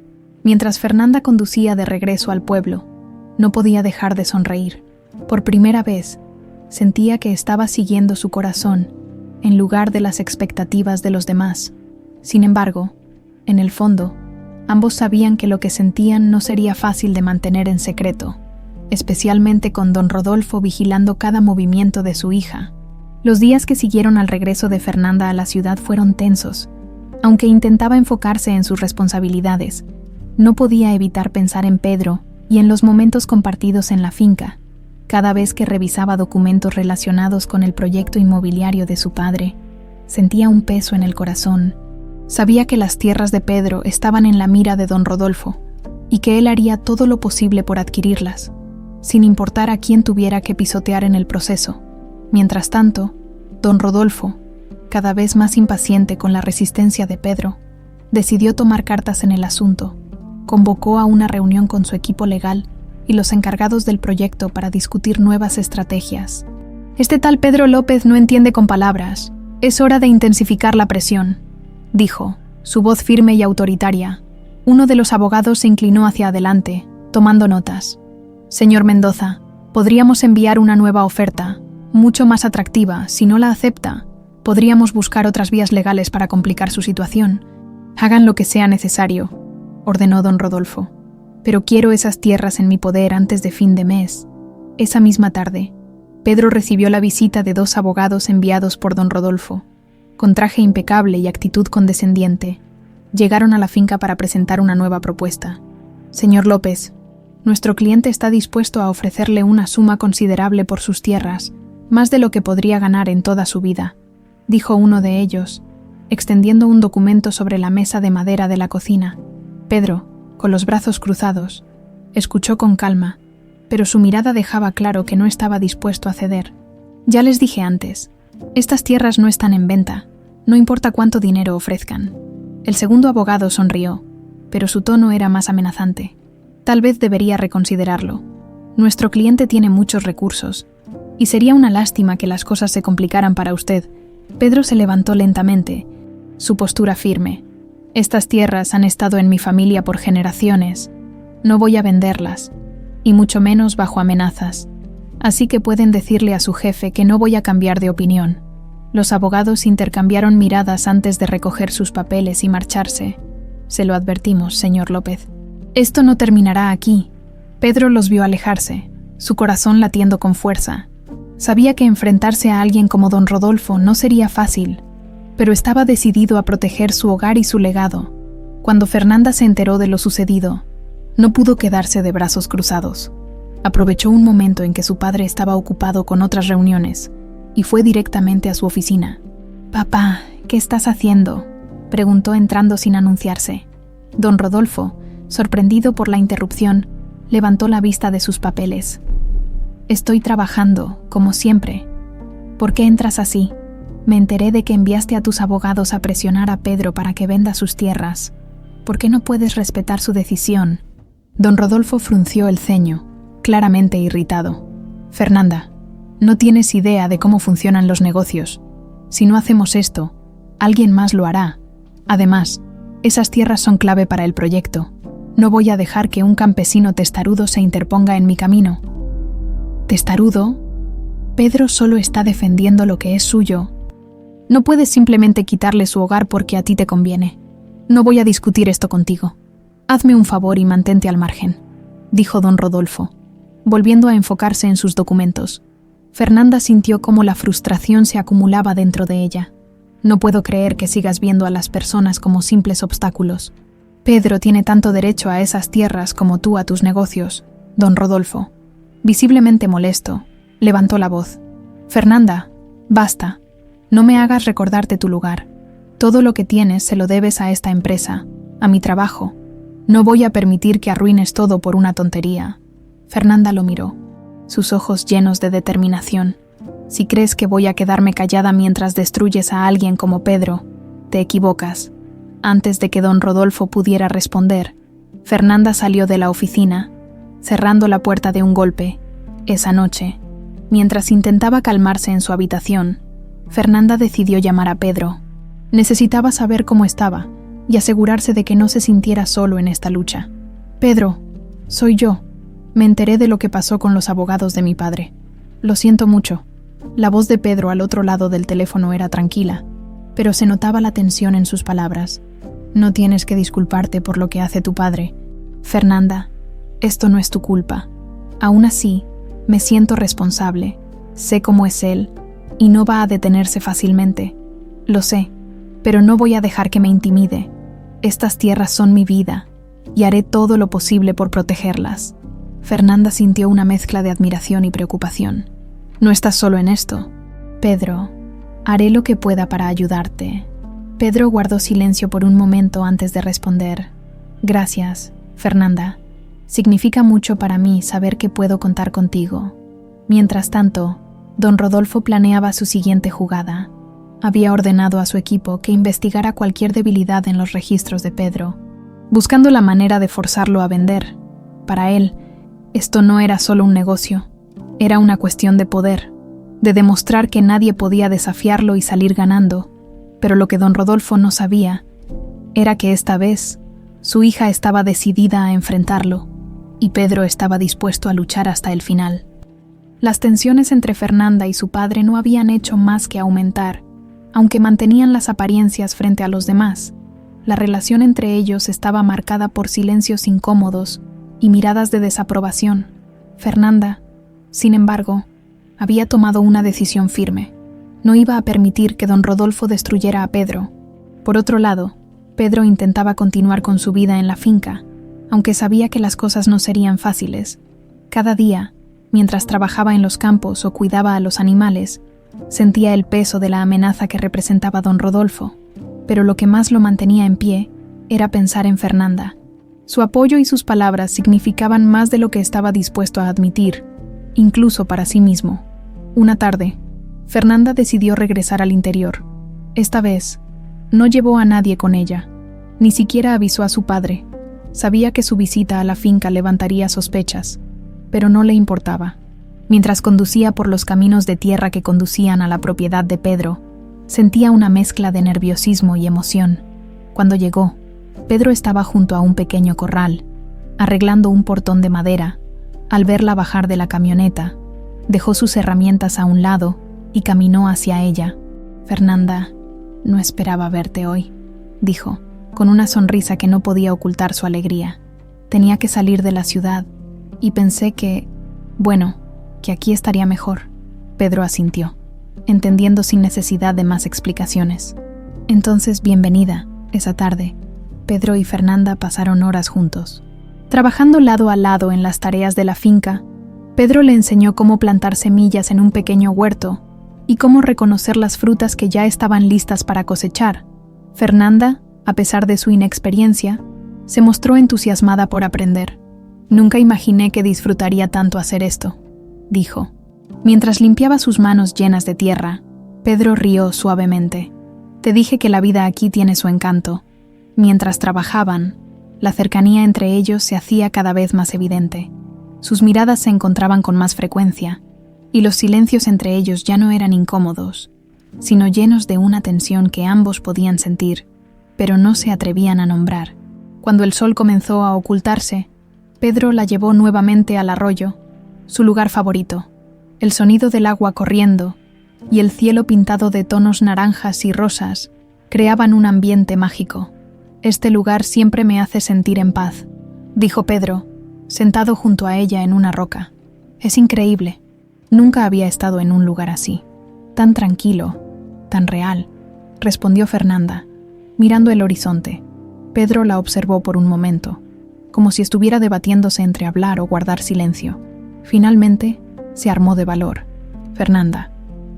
Mientras Fernanda conducía de regreso al pueblo, no podía dejar de sonreír. Por primera vez, sentía que estaba siguiendo su corazón en lugar de las expectativas de los demás. Sin embargo, en el fondo, ambos sabían que lo que sentían no sería fácil de mantener en secreto, especialmente con don Rodolfo vigilando cada movimiento de su hija. Los días que siguieron al regreso de Fernanda a la ciudad fueron tensos. Aunque intentaba enfocarse en sus responsabilidades, no podía evitar pensar en Pedro y en los momentos compartidos en la finca. Cada vez que revisaba documentos relacionados con el proyecto inmobiliario de su padre, sentía un peso en el corazón. Sabía que las tierras de Pedro estaban en la mira de don Rodolfo y que él haría todo lo posible por adquirirlas, sin importar a quién tuviera que pisotear en el proceso. Mientras tanto, don Rodolfo, cada vez más impaciente con la resistencia de Pedro, decidió tomar cartas en el asunto. Convocó a una reunión con su equipo legal y los encargados del proyecto para discutir nuevas estrategias. «Este tal Pedro López no entiende con palabras. Es hora de intensificar la presión», dijo, su voz firme y autoritaria. Uno de los abogados se inclinó hacia adelante, tomando notas. «Señor Mendoza, podríamos enviar una nueva oferta, mucho más atractiva. Si no la acepta, podríamos buscar otras vías legales para complicar su situación. Hagan lo que sea necesario», ordenó don Rodolfo. «Pero quiero esas tierras en mi poder antes de fin de mes». Esa misma tarde, Pedro recibió la visita de dos abogados enviados por don Rodolfo. Con traje impecable y actitud condescendiente, llegaron a la finca para presentar una nueva propuesta. «Señor López, nuestro cliente está dispuesto a ofrecerle una suma considerable por sus tierras, más de lo que podría ganar en toda su vida», dijo uno de ellos, extendiendo un documento sobre la mesa de madera de la cocina. Pedro, con los brazos cruzados, escuchó con calma, pero su mirada dejaba claro que no estaba dispuesto a ceder. Ya les dije antes, estas tierras no están en venta, no importa cuánto dinero ofrezcan. El segundo abogado sonrió, pero su tono era más amenazante. Tal vez debería reconsiderarlo. Nuestro cliente tiene muchos recursos, y sería una lástima que las cosas se complicaran para usted. Pedro se levantó lentamente, su postura firme. Estas tierras han estado en mi familia por generaciones. No voy a venderlas, y mucho menos bajo amenazas. Así que pueden decirle a su jefe que no voy a cambiar de opinión. Los abogados intercambiaron miradas antes de recoger sus papeles y marcharse. Se lo advertimos, señor López. Esto no terminará aquí. Pedro los vio alejarse, su corazón latiendo con fuerza. Sabía que enfrentarse a alguien como don Rodolfo no sería fácil, pero estaba decidido a proteger su hogar y su legado. Cuando Fernanda se enteró de lo sucedido, no pudo quedarse de brazos cruzados. Aprovechó un momento en que su padre estaba ocupado con otras reuniones y fue directamente a su oficina. «Papá, ¿qué estás haciendo?», preguntó entrando sin anunciarse. Don Rodolfo, sorprendido por la interrupción, levantó la vista de sus papeles. «Estoy trabajando, como siempre». «¿Por qué entras así?». «Me enteré de que enviaste a tus abogados a presionar a Pedro para que venda sus tierras. ¿Por qué no puedes respetar su decisión?». Don Rodolfo frunció el ceño, claramente irritado. «Fernanda, no tienes idea de cómo funcionan los negocios. Si no hacemos esto, alguien más lo hará. Además, esas tierras son clave para el proyecto. No voy a dejar que un campesino testarudo se interponga en mi camino». «¿Testarudo? Pedro solo está defendiendo lo que es suyo. No puedes simplemente quitarle su hogar porque a ti te conviene. No voy a discutir esto contigo. Hazme un favor y mantente al margen», dijo don Rodolfo, volviendo a enfocarse en sus documentos. Fernanda sintió cómo la frustración se acumulaba dentro de ella. «No puedo creer que sigas viendo a las personas como simples obstáculos. Pedro tiene tanto derecho a esas tierras como tú a tus negocios». Don Rodolfo, visiblemente molesto, levantó la voz. «Fernanda, basta. No me hagas recordarte tu lugar. Todo lo que tienes se lo debes a esta empresa, a mi trabajo. No voy a permitir que arruines todo por una tontería». Fernanda lo miró, sus ojos llenos de determinación. «Si crees que voy a quedarme callada mientras destruyes a alguien como Pedro, te equivocas». Antes de que don Rodolfo pudiera responder, Fernanda salió de la oficina, cerrando la puerta de un golpe. Esa noche, mientras intentaba calmarse en su habitación, Fernanda decidió llamar a Pedro. Necesitaba saber cómo estaba y asegurarse de que no se sintiera solo en esta lucha. «Pedro, soy yo. Me enteré de lo que pasó con los abogados de mi padre. Lo siento mucho». La voz de Pedro al otro lado del teléfono era tranquila, pero se notaba la tensión en sus palabras. «No tienes que disculparte por lo que hace tu padre. Fernanda, esto no es tu culpa. Aún así, me siento responsable. Sé cómo es él, y no va a detenerse fácilmente. Lo sé, pero no voy a dejar que me intimide. Estas tierras son mi vida, y haré todo lo posible por protegerlas». Fernanda sintió una mezcla de admiración y preocupación. «No estás solo en esto. Pedro, haré lo que pueda para ayudarte». Pedro guardó silencio por un momento antes de responder. «Gracias, Fernanda. Significa mucho para mí saber que puedo contar contigo». Mientras tanto, don Rodolfo planeaba su siguiente jugada. Había ordenado a su equipo que investigara cualquier debilidad en los registros de Pedro, buscando la manera de forzarlo a vender. Para él, esto no era solo un negocio, era una cuestión de poder, de demostrar que nadie podía desafiarlo y salir ganando. Pero lo que don Rodolfo no sabía era que esta vez su hija estaba decidida a enfrentarlo y Pedro estaba dispuesto a luchar hasta el final. Las tensiones entre Fernanda y su padre no habían hecho más que aumentar, aunque mantenían las apariencias frente a los demás. La relación entre ellos estaba marcada por silencios incómodos y miradas de desaprobación. Fernanda, sin embargo, había tomado una decisión firme. No iba a permitir que don Rodolfo destruyera a Pedro. Por otro lado, Pedro intentaba continuar con su vida en la finca, aunque sabía que las cosas no serían fáciles. Cada día, mientras trabajaba en los campos o cuidaba a los animales, sentía el peso de la amenaza que representaba don Rodolfo, pero lo que más lo mantenía en pie era pensar en Fernanda. Su apoyo y sus palabras significaban más de lo que estaba dispuesto a admitir, incluso para sí mismo. Una tarde, Fernanda decidió regresar al interior. Esta vez, no llevó a nadie con ella, ni siquiera avisó a su padre. Sabía que su visita a la finca levantaría sospechas, pero no le importaba. Mientras conducía por los caminos de tierra que conducían a la propiedad de Pedro, sentía una mezcla de nerviosismo y emoción. Cuando llegó, Pedro estaba junto a un pequeño corral, arreglando un portón de madera. Al verla bajar de la camioneta, dejó sus herramientas a un lado y caminó hacia ella. «Fernanda, no esperaba verte hoy», dijo, con una sonrisa que no podía ocultar su alegría. «Tenía que salir de la ciudad y pensé que aquí estaría mejor». Pedro asintió, entendiendo sin necesidad de más explicaciones. «Entonces, bienvenida, esa tarde». Pedro y Fernanda pasaron horas juntos. Trabajando lado a lado en las tareas de la finca, Pedro le enseñó cómo plantar semillas en un pequeño huerto y cómo reconocer las frutas que ya estaban listas para cosechar. Fernanda, a pesar de su inexperiencia, se mostró entusiasmada por aprender. «Nunca imaginé que disfrutaría tanto hacer esto», dijo. Mientras limpiaba sus manos llenas de tierra, Pedro rió suavemente. «Te dije que la vida aquí tiene su encanto». Mientras trabajaban, la cercanía entre ellos se hacía cada vez más evidente. Sus miradas se encontraban con más frecuencia, y los silencios entre ellos ya no eran incómodos, sino llenos de una tensión que ambos podían sentir, pero no se atrevían a nombrar. Cuando el sol comenzó a ocultarse, Pedro la llevó nuevamente al arroyo, su lugar favorito. El sonido del agua corriendo y el cielo pintado de tonos naranjas y rosas creaban un ambiente mágico. «Este lugar siempre me hace sentir en paz», dijo Pedro, sentado junto a ella en una roca. «Es increíble. Nunca había estado en un lugar así. Tan tranquilo, tan real», respondió Fernanda, mirando el horizonte. Pedro la observó por un momento, como si estuviera debatiéndose entre hablar o guardar silencio. Finalmente, se armó de valor. «Fernanda,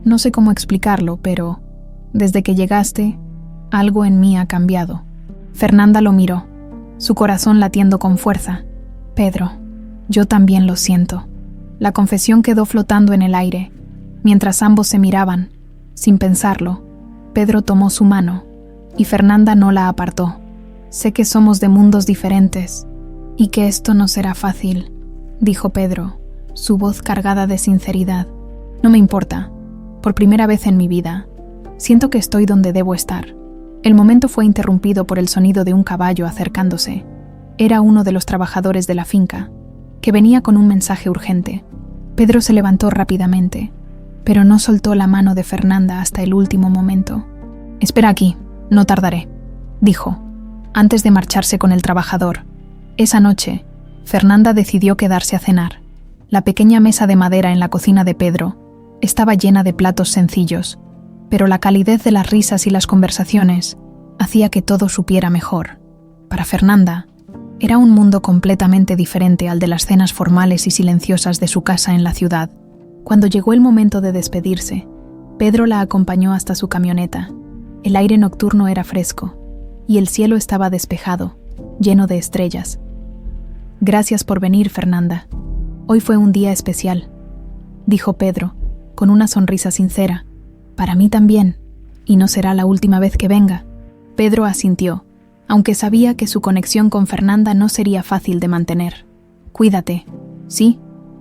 no sé cómo explicarlo, pero desde que llegaste, algo en mí ha cambiado». Fernanda lo miró, su corazón latiendo con fuerza. «Pedro, yo también lo siento». La confesión quedó flotando en el aire. Mientras ambos se miraban, sin pensarlo, Pedro tomó su mano y Fernanda no la apartó. «Sé que somos de mundos diferentes y que esto no será fácil», dijo Pedro, su voz cargada de sinceridad. «No me importa. Por primera vez en mi vida, siento que estoy donde debo estar». El momento fue interrumpido por el sonido de un caballo acercándose. Era uno de los trabajadores de la finca, que venía con un mensaje urgente. Pedro se levantó rápidamente, pero no soltó la mano de Fernanda hasta el último momento. «Espera aquí, no tardaré», dijo, antes de marcharse con el trabajador. Esa noche, Fernanda decidió quedarse a cenar. La pequeña mesa de madera en la cocina de Pedro estaba llena de platos sencillos, pero la calidez de las risas y las conversaciones hacía que todo supiera mejor. Para Fernanda, era un mundo completamente diferente al de las cenas formales y silenciosas de su casa en la ciudad. Cuando llegó el momento de despedirse, Pedro la acompañó hasta su camioneta. El aire nocturno era fresco, y el cielo estaba despejado, lleno de estrellas. «Gracias por venir, Fernanda. Hoy fue un día especial», dijo Pedro, con una sonrisa sincera. «Para mí también, y no será la última vez que venga». Pedro asintió, aunque sabía que su conexión con Fernanda no sería fácil de mantener. «Cuídate, ¿sí?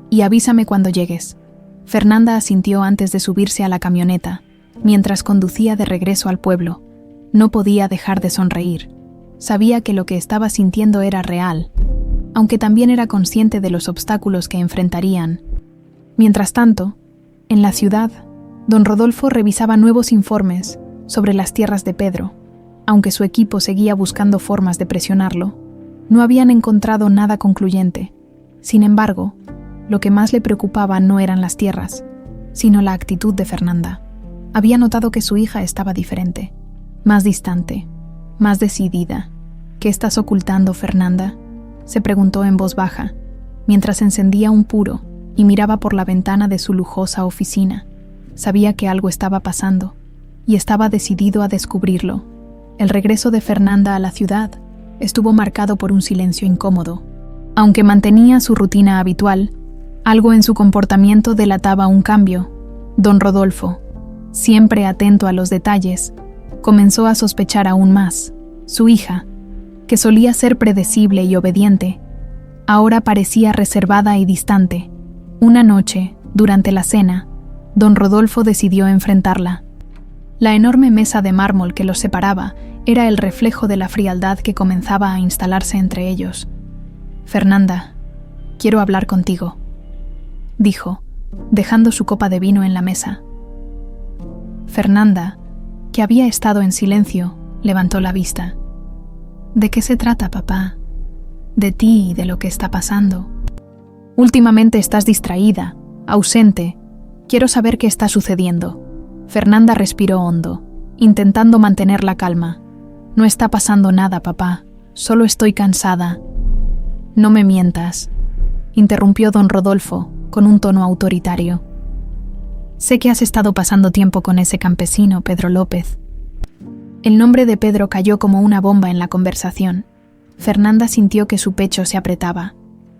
Y avísame cuando llegues». Fernanda asintió antes de subirse a la camioneta, mientras conducía de regreso al pueblo. No podía dejar de sonreír. Sabía que lo que estaba sintiendo era real, aunque también era consciente de los obstáculos que enfrentarían. Mientras tanto, en la ciudad, don Rodolfo revisaba nuevos informes sobre las tierras de Pedro. Aunque su equipo seguía buscando formas de presionarlo, no habían encontrado nada concluyente. Sin embargo, lo que más le preocupaba no eran las tierras, sino la actitud de Fernanda. Había notado que su hija estaba diferente, más distante, más decidida. «¿Qué estás ocultando, Fernanda?», se preguntó en voz baja, mientras encendía un puro y miraba por la ventana de su lujosa oficina. Sabía que algo estaba pasando, y estaba decidido a descubrirlo. El regreso de Fernanda a la ciudad estuvo marcado por un silencio incómodo. Aunque mantenía su rutina habitual, algo en su comportamiento delataba un cambio. Don Rodolfo, siempre atento a los detalles, comenzó a sospechar aún más. Su hija, que solía ser predecible y obediente, ahora parecía reservada y distante. Una noche, durante la cena, don Rodolfo decidió enfrentarla. La enorme mesa de mármol que los separaba era el reflejo de la frialdad que comenzaba a instalarse entre ellos. «Fernanda, quiero hablar contigo», dijo, dejando su copa de vino en la mesa. Fernanda, que había estado en silencio, levantó la vista. «¿De qué se trata, papá? De ti y de lo que está pasando. Últimamente estás distraída, ausente. Quiero saber qué está sucediendo». Fernanda respiró hondo, intentando mantener la calma. «No está pasando nada, papá. Solo estoy cansada». «No me mientas», interrumpió don Rodolfo, con un tono autoritario. «Sé que has estado pasando tiempo con ese campesino, Pedro López». El nombre de Pedro cayó como una bomba en la conversación. Fernanda sintió que su pecho se apretaba.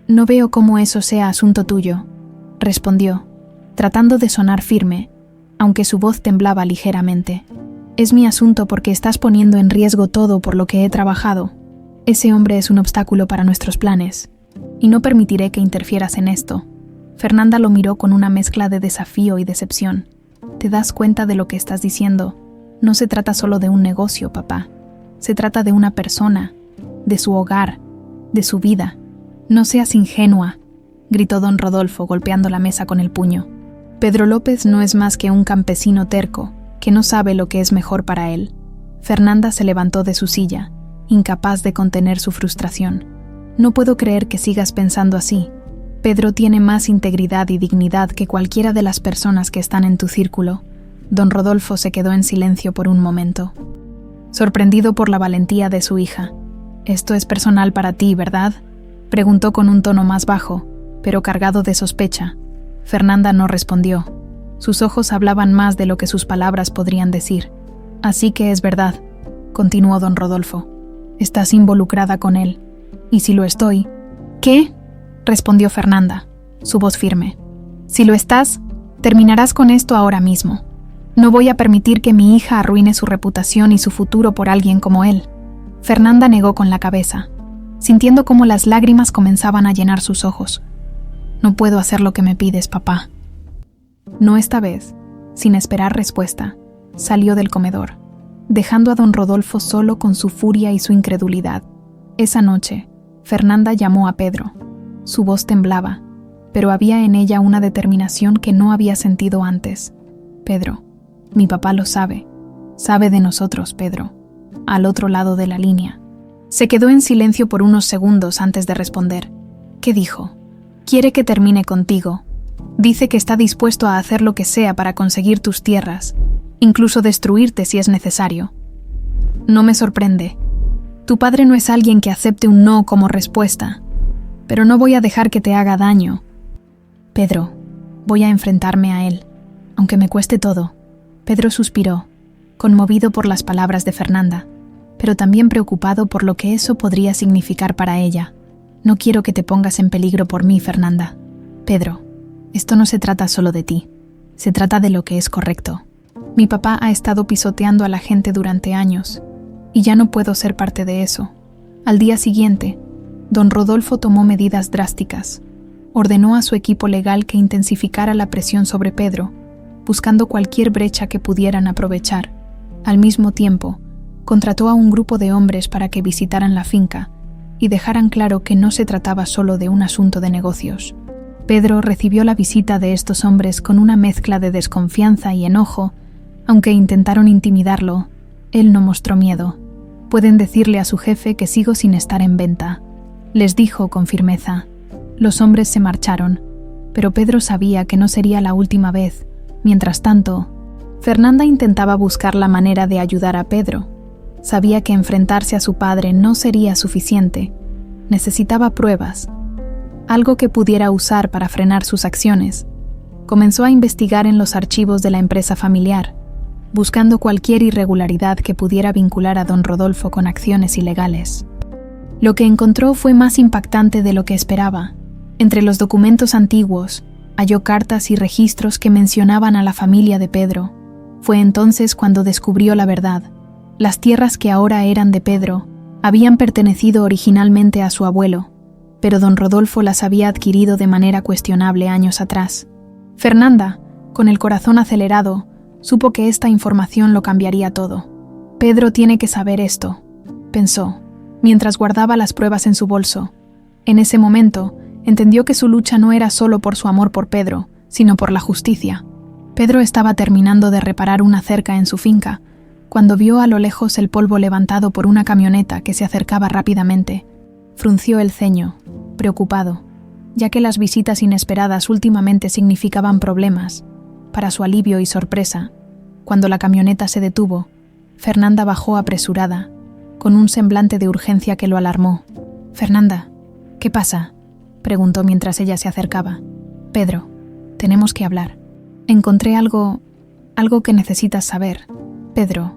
«No veo cómo eso sea asunto tuyo», respondió, tratando de sonar firme, aunque su voz temblaba ligeramente. «Es mi asunto porque estás poniendo en riesgo todo por lo que he trabajado. Ese hombre es un obstáculo para nuestros planes, y no permitiré que interfieras en esto». Fernanda lo miró con una mezcla de desafío y decepción. «¿Te das cuenta de lo que estás diciendo? No se trata solo de un negocio, papá. Se trata de una persona, de su hogar, de su vida. No seas ingenua», gritó don Rodolfo, golpeando la mesa con el puño. «Pedro López no es más que un campesino terco, que no sabe lo que es mejor para él». Fernanda se levantó de su silla, incapaz de contener su frustración. «No puedo creer que sigas pensando así. Pedro tiene más integridad y dignidad que cualquiera de las personas que están en tu círculo». Don Rodolfo se quedó en silencio por un momento, sorprendido por la valentía de su hija. «Esto es personal para ti, ¿verdad?», preguntó con un tono más bajo, pero cargado de sospecha. Fernanda no respondió. Sus ojos hablaban más de lo que sus palabras podrían decir. «Así que es verdad», continuó don Rodolfo. «Estás involucrada con él. Y si lo estoy...» «¿Qué?», respondió Fernanda, su voz firme. «Si lo estás, terminarás con esto ahora mismo. No voy a permitir que mi hija arruine su reputación y su futuro por alguien como él». Fernanda negó con la cabeza, sintiendo cómo las lágrimas comenzaban a llenar sus ojos. «No puedo hacer lo que me pides, papá». No esta vez, sin esperar respuesta, salió del comedor, dejando a don Rodolfo solo con su furia y su incredulidad. Esa noche, Fernanda llamó a Pedro. Su voz temblaba, pero había en ella una determinación que no había sentido antes. «Pedro, mi papá lo sabe. Sabe de nosotros, Pedro», al otro lado de la línea. Se quedó en silencio por unos segundos antes de responder. «¿Qué dijo?» «Quiere que termine contigo. Dice que está dispuesto a hacer lo que sea para conseguir tus tierras, incluso destruirte si es necesario». «No me sorprende. Tu padre no es alguien que acepte un no como respuesta, pero no voy a dejar que te haga daño. Pedro, voy a enfrentarme a él, aunque me cueste todo». Pedro suspiró, conmovido por las palabras de Fernanda, pero también preocupado por lo que eso podría significar para ella. «No quiero que te pongas en peligro por mí, Fernanda. Pedro, esto no se trata solo de ti, se trata de lo que es correcto. Mi papá ha estado pisoteando a la gente durante años, y ya no puedo ser parte de eso». Al día siguiente, don Rodolfo tomó medidas drásticas. Ordenó a su equipo legal que intensificara la presión sobre Pedro, buscando cualquier brecha que pudieran aprovechar. Al mismo tiempo, contrató a un grupo de hombres para que visitaran la finca y dejaran claro que no se trataba solo de un asunto de negocios. Pedro recibió la visita de estos hombres con una mezcla de desconfianza y enojo. Aunque intentaron intimidarlo, él no mostró miedo. «Pueden decirle a su jefe que sigo sin estar en venta», les dijo con firmeza. Los hombres se marcharon, pero Pedro sabía que no sería la última vez. Mientras tanto, Fernanda intentaba buscar la manera de ayudar a Pedro. Sabía que enfrentarse a su padre no sería suficiente. Necesitaba pruebas, algo que pudiera usar para frenar sus acciones. Comenzó a investigar en los archivos de la empresa familiar, buscando cualquier irregularidad que pudiera vincular a don Rodolfo con acciones ilegales. Lo que encontró fue más impactante de lo que esperaba. Entre los documentos antiguos, halló cartas y registros que mencionaban a la familia de Pedro. Fue entonces cuando descubrió la verdad. Las tierras que ahora eran de Pedro habían pertenecido originalmente a su abuelo, pero don Rodolfo las había adquirido de manera cuestionable años atrás. Fernanda, con el corazón acelerado, supo que esta información lo cambiaría todo. Pedro tiene que saber esto, pensó, mientras guardaba las pruebas en su bolso. En ese momento, entendió que su lucha no era solo por su amor por Pedro, sino por la justicia. Pedro estaba terminando de reparar una cerca en su finca, cuando vio a lo lejos el polvo levantado por una camioneta que se acercaba rápidamente. Frunció el ceño, preocupado, ya que las visitas inesperadas últimamente significaban problemas. Para su alivio y sorpresa, cuando la camioneta se detuvo, Fernanda bajó apresurada, con un semblante de urgencia que lo alarmó. «Fernanda, ¿qué pasa?», preguntó mientras ella se acercaba. «Pedro, tenemos que hablar. Encontré algo que necesitas saber». Pedro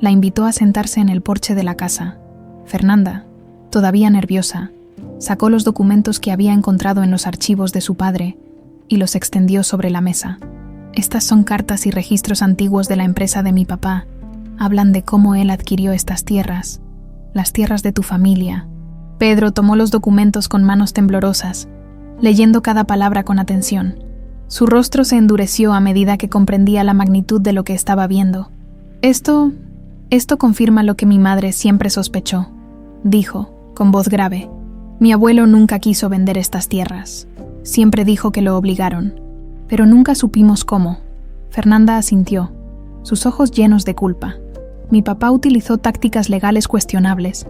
la invitó a sentarse en el porche de la casa. Fernanda, todavía nerviosa, sacó los documentos que había encontrado en los archivos de su padre y los extendió sobre la mesa. «Estas son cartas y registros antiguos de la empresa de mi papá. Hablan de cómo él adquirió estas tierras, las tierras de tu familia». Pedro tomó los documentos con manos temblorosas, leyendo cada palabra con atención. Su rostro se endureció a medida que comprendía la magnitud de lo que estaba viendo. Esto confirma lo que mi madre siempre sospechó», dijo, con voz grave. «Mi abuelo nunca quiso vender estas tierras. Siempre dijo que lo obligaron, pero nunca supimos cómo». Fernanda asintió, sus ojos llenos de culpa. «Mi papá utilizó tácticas legales cuestionables.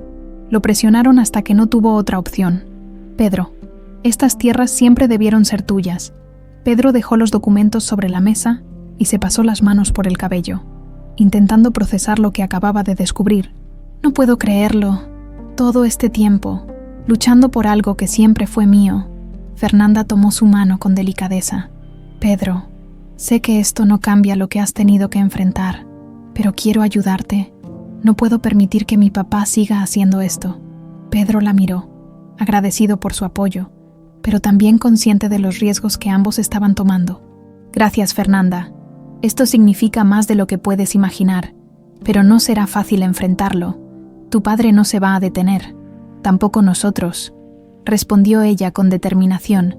Lo presionaron hasta que no tuvo otra opción. Pedro, estas tierras siempre debieron ser tuyas». Pedro dejó los documentos sobre la mesa y se pasó las manos por el cabello, intentando procesar lo que acababa de descubrir. «No puedo creerlo. Todo este tiempo, luchando por algo que siempre fue mío». Fernanda tomó su mano con delicadeza. «Pedro, sé que esto no cambia lo que has tenido que enfrentar, pero quiero ayudarte. No puedo permitir que mi papá siga haciendo esto». Pedro la miró, agradecido por su apoyo, pero también consciente de los riesgos que ambos estaban tomando. «Gracias, Fernanda. Esto significa más de lo que puedes imaginar, pero no será fácil enfrentarlo. Tu padre no se va a detener, tampoco nosotros», respondió ella con determinación.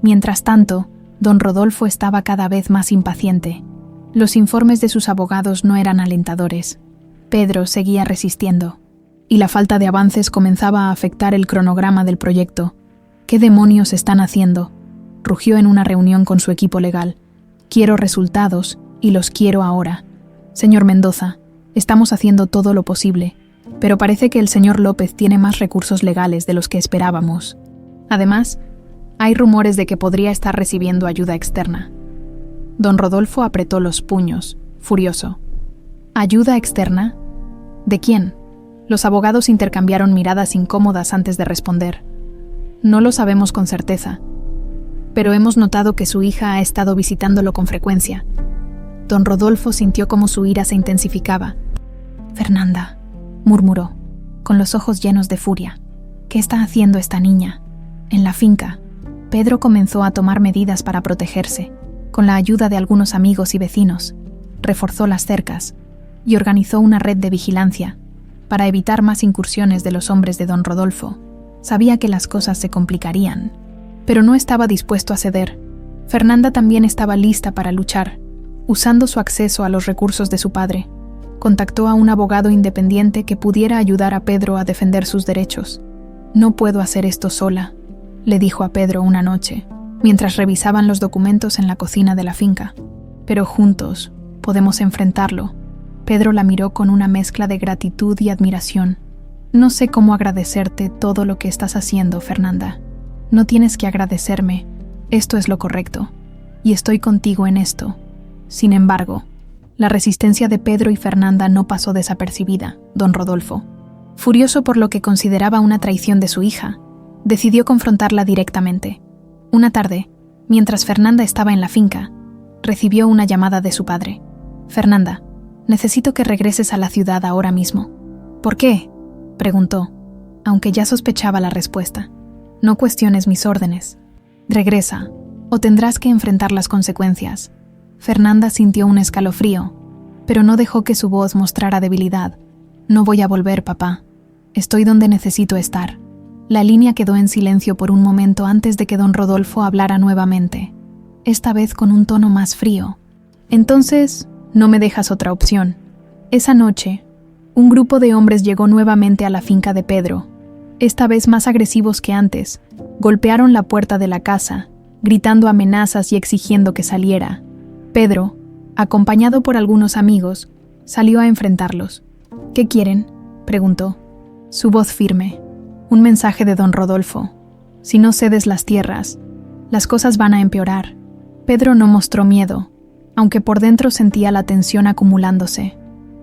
Mientras tanto, don Rodolfo estaba cada vez más impaciente. Los informes de sus abogados no eran alentadores. Pedro seguía resistiendo, y la falta de avances comenzaba a afectar el cronograma del proyecto. «¿Qué demonios están haciendo?», rugió en una reunión con su equipo legal. «Quiero resultados, y los quiero ahora. Señor Mendoza, estamos haciendo todo lo posible, pero parece que el señor López tiene más recursos legales de los que esperábamos. Además, hay rumores de que podría estar recibiendo ayuda externa». Don Rodolfo apretó los puños, furioso. «¿Ayuda externa? ¿De quién?». Los abogados intercambiaron miradas incómodas antes de responder. «No lo sabemos con certeza, pero hemos notado que su hija ha estado visitándolo con frecuencia». Don Rodolfo sintió como su ira se intensificaba. «Fernanda», murmuró, con los ojos llenos de furia. «¿Qué está haciendo esta niña?». En la finca, Pedro comenzó a tomar medidas para protegerse, con la ayuda de algunos amigos y vecinos. Reforzó las cercas y organizó una red de vigilancia para evitar más incursiones de los hombres de don Rodolfo. Sabía que las cosas se complicarían, pero no estaba dispuesto a ceder. Fernanda también estaba lista para luchar, usando su acceso a los recursos de su padre. Contactó a un abogado independiente que pudiera ayudar a Pedro a defender sus derechos. «No puedo hacer esto sola», le dijo a Pedro una noche, mientras revisaban los documentos en la cocina de la finca. «Pero juntos podemos enfrentarlo». Pedro la miró con una mezcla de gratitud y admiración. «No sé cómo agradecerte todo lo que estás haciendo, Fernanda. No tienes que agradecerme. Esto es lo correcto, y estoy contigo en esto». Sin embargo, la resistencia de Pedro y Fernanda no pasó desapercibida. Don Rodolfo, furioso por lo que consideraba una traición de su hija, decidió confrontarla directamente. Una tarde, mientras Fernanda estaba en la finca, recibió una llamada de su padre. «Fernanda, necesito que regreses a la ciudad ahora mismo». «¿Por qué?», preguntó. aunque ya sospechaba la respuesta. No cuestiones mis órdenes. Regresa, o tendrás que enfrentar las consecuencias. Fernanda sintió un escalofrío, pero no dejó que su voz mostrara debilidad. No voy a volver, papá. Estoy donde necesito estar. La línea quedó en silencio por un momento antes de que don Rodolfo hablara nuevamente, esta vez con un tono más frío. Entonces, no me dejas otra opción. Esa noche, un grupo de hombres llegó nuevamente a la finca de Pedro. Esta vez más agresivos que antes, golpearon la puerta de la casa, gritando amenazas y exigiendo que saliera. Pedro, acompañado por algunos amigos, salió a enfrentarlos. ¿Qué quieren?, preguntó. Su voz firme. Un mensaje de don Rodolfo. Si no cedes las tierras, las cosas van a empeorar. Pedro no mostró miedo, aunque por dentro sentía la tensión acumulándose.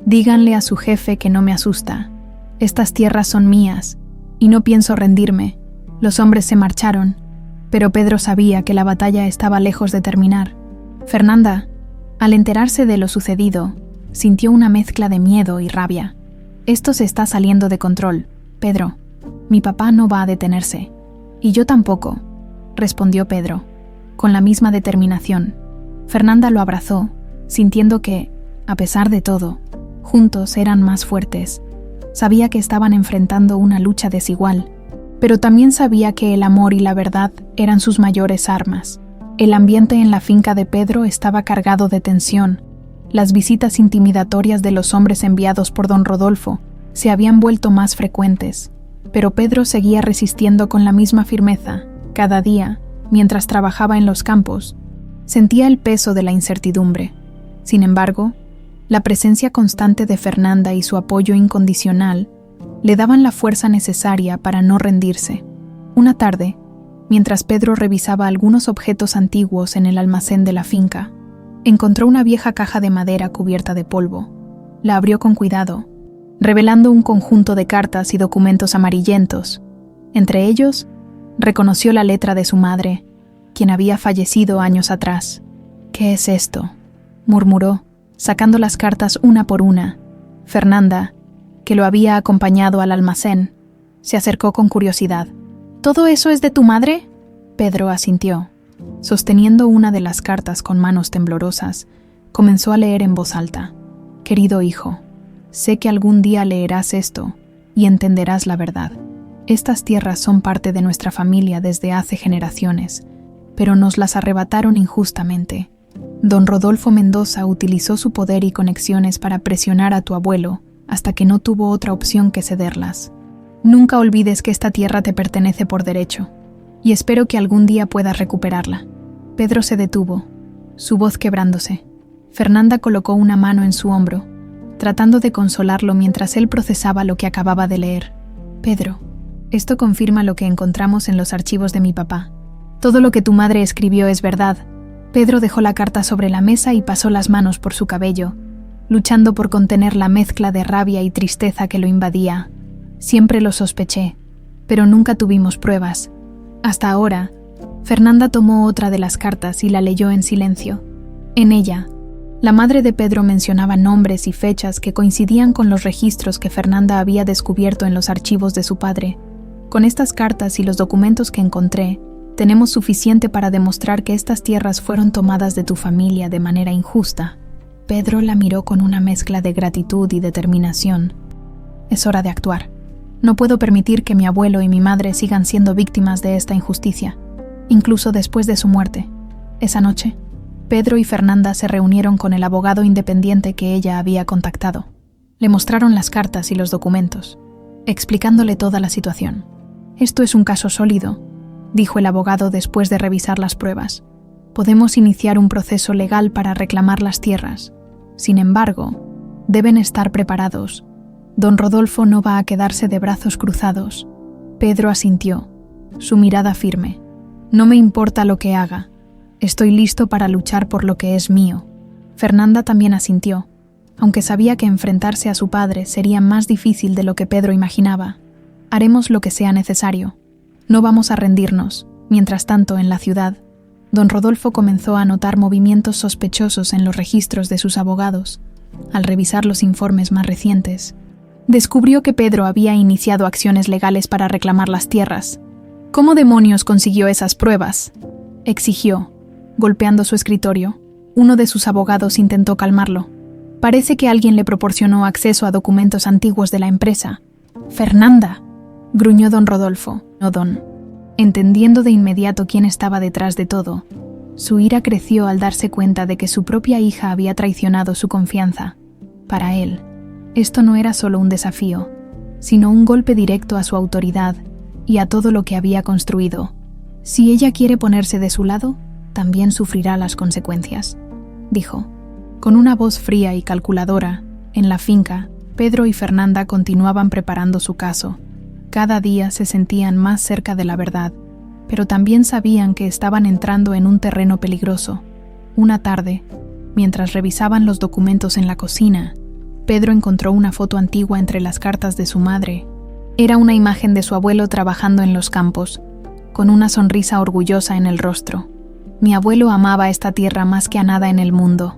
Díganle a su jefe que no me asusta. Estas tierras son mías, y no pienso rendirme. Los hombres se marcharon, pero Pedro sabía que la batalla estaba lejos de terminar. Fernanda, al enterarse de lo sucedido, sintió una mezcla de miedo y rabia. Esto se está saliendo de control, Pedro. Mi papá no va a detenerse. Y yo tampoco, respondió Pedro, con la misma determinación. Fernanda lo abrazó, sintiendo que, a pesar de todo, juntos eran más fuertes. Sabía que estaban enfrentando una lucha desigual, pero también sabía que el amor y la verdad eran sus mayores armas. El ambiente en la finca de Pedro estaba cargado de tensión. Las visitas intimidatorias de los hombres enviados por don Rodolfo se habían vuelto más frecuentes, pero Pedro seguía resistiendo con la misma firmeza. Cada día, mientras trabajaba en los campos, sentía el peso de la incertidumbre. Sin embargo, la presencia constante de Fernanda y su apoyo incondicional le daban la fuerza necesaria para no rendirse. Una tarde, mientras Pedro revisaba algunos objetos antiguos en el almacén de la finca, encontró una vieja caja de madera cubierta de polvo. La abrió con cuidado, revelando un conjunto de cartas y documentos amarillentos. Entre ellos, reconoció la letra de su madre, quien había fallecido años atrás. «¿Qué es esto?», murmuró, sacando las cartas una por una. Fernanda, que lo había acompañado al almacén, se acercó con curiosidad. «¿Todo eso es de tu madre?», Pedro asintió. Sosteniendo una de las cartas con manos temblorosas, comenzó a leer en voz alta. «Querido hijo, sé que algún día leerás esto y entenderás la verdad. Estas tierras son parte de nuestra familia desde hace generaciones, pero nos las arrebataron injustamente. Don Rodolfo Mendoza utilizó su poder y conexiones para presionar a tu abuelo hasta que no tuvo otra opción que cederlas. Nunca olvides que esta tierra te pertenece por derecho, y espero que algún día puedas recuperarla». Pedro se detuvo, su voz quebrándose. Fernanda colocó una mano en su hombro, tratando de consolarlo mientras él procesaba lo que acababa de leer. «Pedro, esto confirma lo que encontramos en los archivos de mi papá. Todo lo que tu madre escribió es verdad». Pedro dejó la carta sobre la mesa y pasó las manos por su cabello, luchando por contener la mezcla de rabia y tristeza que lo invadía. «Siempre lo sospeché, pero nunca tuvimos pruebas. Hasta ahora». Fernanda tomó otra de las cartas y la leyó en silencio. En ella, la madre de Pedro mencionaba nombres y fechas que coincidían con los registros que Fernanda había descubierto en los archivos de su padre. «Con estas cartas y los documentos que encontré, tenemos suficiente para demostrar que estas tierras fueron tomadas de tu familia de manera injusta». Pedro la miró con una mezcla de gratitud y determinación. «Es hora de actuar. No puedo permitir que mi abuelo y mi madre sigan siendo víctimas de esta injusticia, incluso después de su muerte». Esa noche, Pedro y Fernanda se reunieron con el abogado independiente que ella había contactado. Le mostraron las cartas y los documentos, explicándole toda la situación. «Esto es un caso sólido», dijo el abogado después de revisar las pruebas. «Podemos iniciar un proceso legal para reclamar las tierras. Sin embargo, deben estar preparados. Don Rodolfo no va a quedarse de brazos cruzados». Pedro asintió, su mirada firme. «No me importa lo que haga. Estoy listo para luchar por lo que es mío». Fernanda también asintió, aunque sabía que enfrentarse a su padre sería más difícil de lo que Pedro imaginaba. «Haremos lo que sea necesario. No vamos a rendirnos». Mientras tanto, en la ciudad, don Rodolfo comenzó a notar movimientos sospechosos en los registros de sus abogados. Al revisar los informes más recientes, Descubrió que Pedro había iniciado acciones legales para reclamar las tierras. ¿Cómo demonios consiguió esas pruebas?, exigió, golpeando su escritorio. Uno de sus abogados intentó calmarlo. Parece que alguien le proporcionó acceso a documentos antiguos de la empresa. «Fernanda», gruñó don Rodolfo. «No, don». Entendiendo de inmediato quién estaba detrás de todo, su ira creció al darse cuenta de que su propia hija había traicionado su confianza. Para él, esto no era solo un desafío, sino un golpe directo a su autoridad y a todo lo que había construido. Si ella quiere ponerse de su lado, también sufrirá las consecuencias, dijo. Con una voz fría y calculadora, en la finca, Pedro y Fernanda continuaban preparando su caso. Cada día se sentían más cerca de la verdad, pero también sabían que estaban entrando en un terreno peligroso. Una tarde, mientras revisaban los documentos en la cocina, Pedro encontró una foto antigua entre las cartas de su madre. Era una imagen de su abuelo trabajando en los campos, con una sonrisa orgullosa en el rostro. «Mi abuelo amaba esta tierra más que a nada en el mundo»,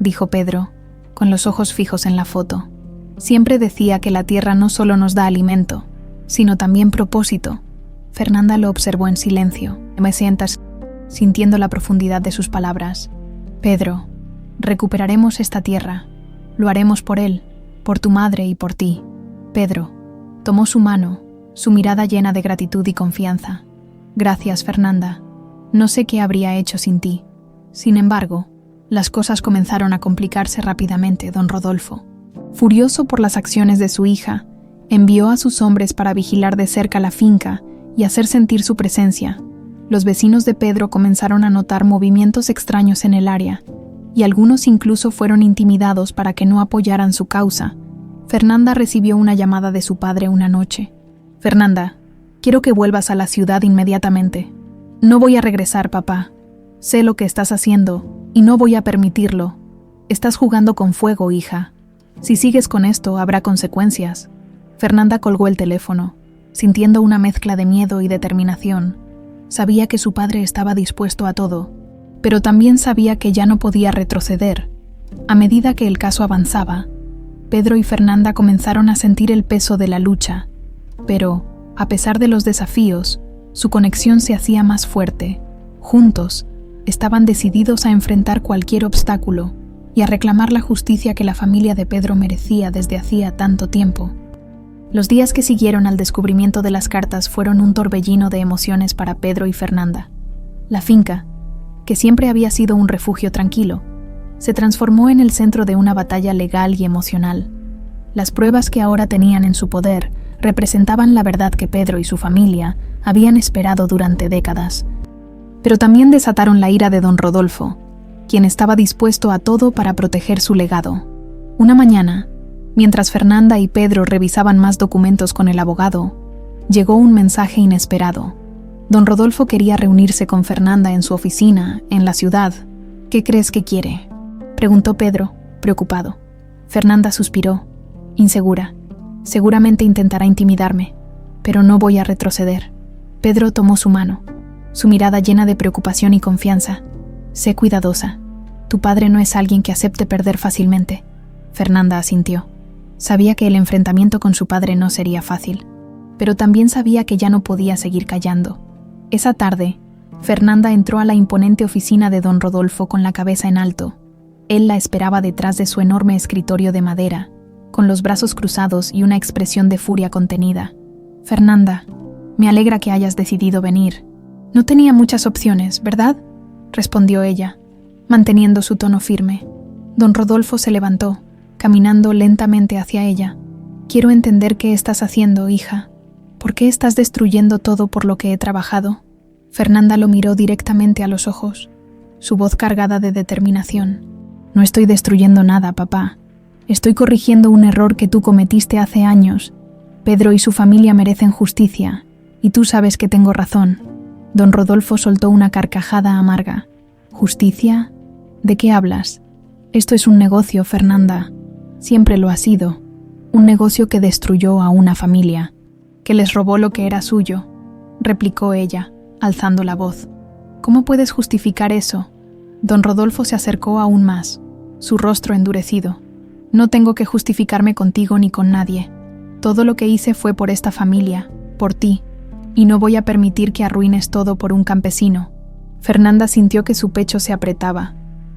dijo Pedro, con los ojos fijos en la foto. «Siempre decía que la tierra no solo nos da alimento, sino también propósito». Fernanda lo observó en silencio, sintiendo la profundidad de sus palabras. «Pedro, recuperaremos esta tierra. Lo haremos por él, por tu madre y por ti». Pedro tomó su mano, su mirada llena de gratitud y confianza. «Gracias, Fernanda. No sé qué habría hecho sin ti». Sin embargo, las cosas comenzaron a complicarse rápidamente. Don Rodolfo, furioso por las acciones de su hija, envió a sus hombres para vigilar de cerca la finca y hacer sentir su presencia. Los vecinos de Pedro comenzaron a notar movimientos extraños en el área, y algunos incluso fueron intimidados para que no apoyaran su causa. Fernanda recibió una llamada de su padre una noche. «Fernanda, quiero que vuelvas a la ciudad inmediatamente». «No voy a regresar, papá. Sé lo que estás haciendo y no voy a permitirlo. Estás jugando con fuego, hija. Si sigues con esto, habrá consecuencias». Fernanda colgó el teléfono, sintiendo una mezcla de miedo y determinación. Sabía que su padre estaba dispuesto a todo, pero también sabía que ya no podía retroceder. A medida que el caso avanzaba, Pedro y Fernanda comenzaron a sentir el peso de la lucha, pero, a pesar de los desafíos, su conexión se hacía más fuerte. Juntos, estaban decididos a enfrentar cualquier obstáculo y a reclamar la justicia que la familia de Pedro merecía desde hacía tanto tiempo. Los días que siguieron al descubrimiento de las cartas fueron un torbellino de emociones para Pedro y Fernanda. La finca, que siempre había sido un refugio tranquilo, se transformó en el centro de una batalla legal y emocional. Las pruebas que ahora tenían en su poder representaban la verdad que Pedro y su familia habían esperado durante décadas. Pero también desataron la ira de don Rodolfo, quien estaba dispuesto a todo para proteger su legado. Una mañana, mientras Fernanda y Pedro revisaban más documentos con el abogado, llegó un mensaje inesperado. Don Rodolfo quería reunirse con Fernanda en su oficina, en la ciudad. «¿Qué crees que quiere?», preguntó Pedro, preocupado. Fernanda suspiró, insegura. «Seguramente intentará intimidarme, pero no voy a retroceder». Pedro tomó su mano, su mirada llena de preocupación y confianza. «Sé cuidadosa. Tu padre no es alguien que acepte perder fácilmente». Fernanda asintió. Sabía que el enfrentamiento con su padre no sería fácil, pero también sabía que ya no podía seguir callando. Esa tarde, Fernanda entró a la imponente oficina de don Rodolfo con la cabeza en alto. Él la esperaba detrás de su enorme escritorio de madera, con los brazos cruzados y una expresión de furia contenida. «Fernanda, me alegra que hayas decidido venir. No tenía muchas opciones, ¿verdad?», respondió ella, manteniendo su tono firme. Don Rodolfo se levantó, caminando lentamente hacia ella. «Quiero entender qué estás haciendo, hija. ¿Por qué estás destruyendo todo por lo que he trabajado?». Fernanda lo miró directamente a los ojos, su voz cargada de determinación. «No estoy destruyendo nada, papá. Estoy corrigiendo un error que tú cometiste hace años. Pedro y su familia merecen justicia, y tú sabes que tengo razón». Don Rodolfo soltó una carcajada amarga. «¿Justicia? ¿De qué hablas? Esto es un negocio, Fernanda. Siempre lo ha sido. Un negocio que destruyó a una familia, que les robó lo que era suyo», replicó ella, alzando la voz. «¿Cómo puedes justificar eso?». Don Rodolfo se acercó aún más, su rostro endurecido. «No tengo que justificarme contigo ni con nadie. Todo lo que hice fue por esta familia, por ti, y no voy a permitir que arruines todo por un campesino. Fernanda sintió que su pecho se apretaba,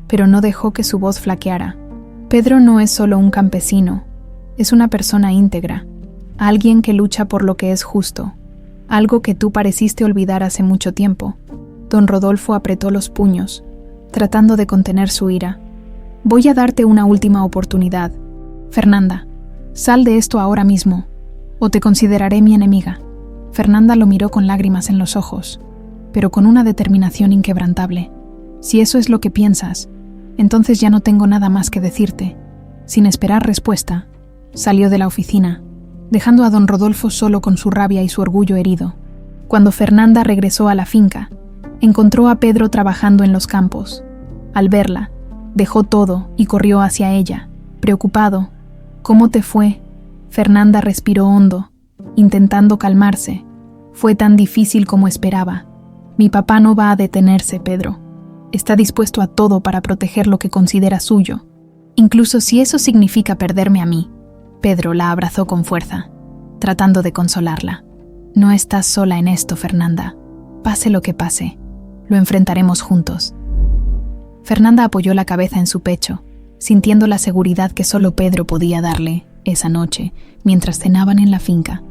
pero no dejó que su voz flaqueara. Pedro no es solo un campesino, es una persona íntegra, alguien que lucha por lo que es justo, algo que tú pareciste olvidar hace mucho tiempo. Don Rodolfo apretó los puños, tratando de contener su ira. Voy a darte una última oportunidad. Fernanda, sal de esto ahora mismo, o te consideraré mi enemiga. Fernanda lo miró con lágrimas en los ojos, pero con una determinación inquebrantable. Si eso es lo que piensas, entonces ya no tengo nada más que decirte. Sin esperar respuesta, salió de la oficina, dejando a don Rodolfo solo con su rabia y su orgullo herido. Cuando Fernanda regresó a la finca, encontró a Pedro trabajando en los campos. Al verla, dejó todo y corrió hacia ella, preocupado. ¿Cómo te fue? Fernanda respiró hondo, intentando calmarse. Fue tan difícil como esperaba. Mi papá no va a detenerse, Pedro. Está dispuesto a todo para proteger lo que considera suyo, incluso si eso significa perderme a mí. Pedro la abrazó con fuerza, tratando de consolarla. No estás sola en esto, Fernanda. Pase lo que pase, lo enfrentaremos juntos. Fernanda apoyó la cabeza en su pecho, sintiendo la seguridad que solo Pedro podía darle esa noche, mientras cenaban en la finca.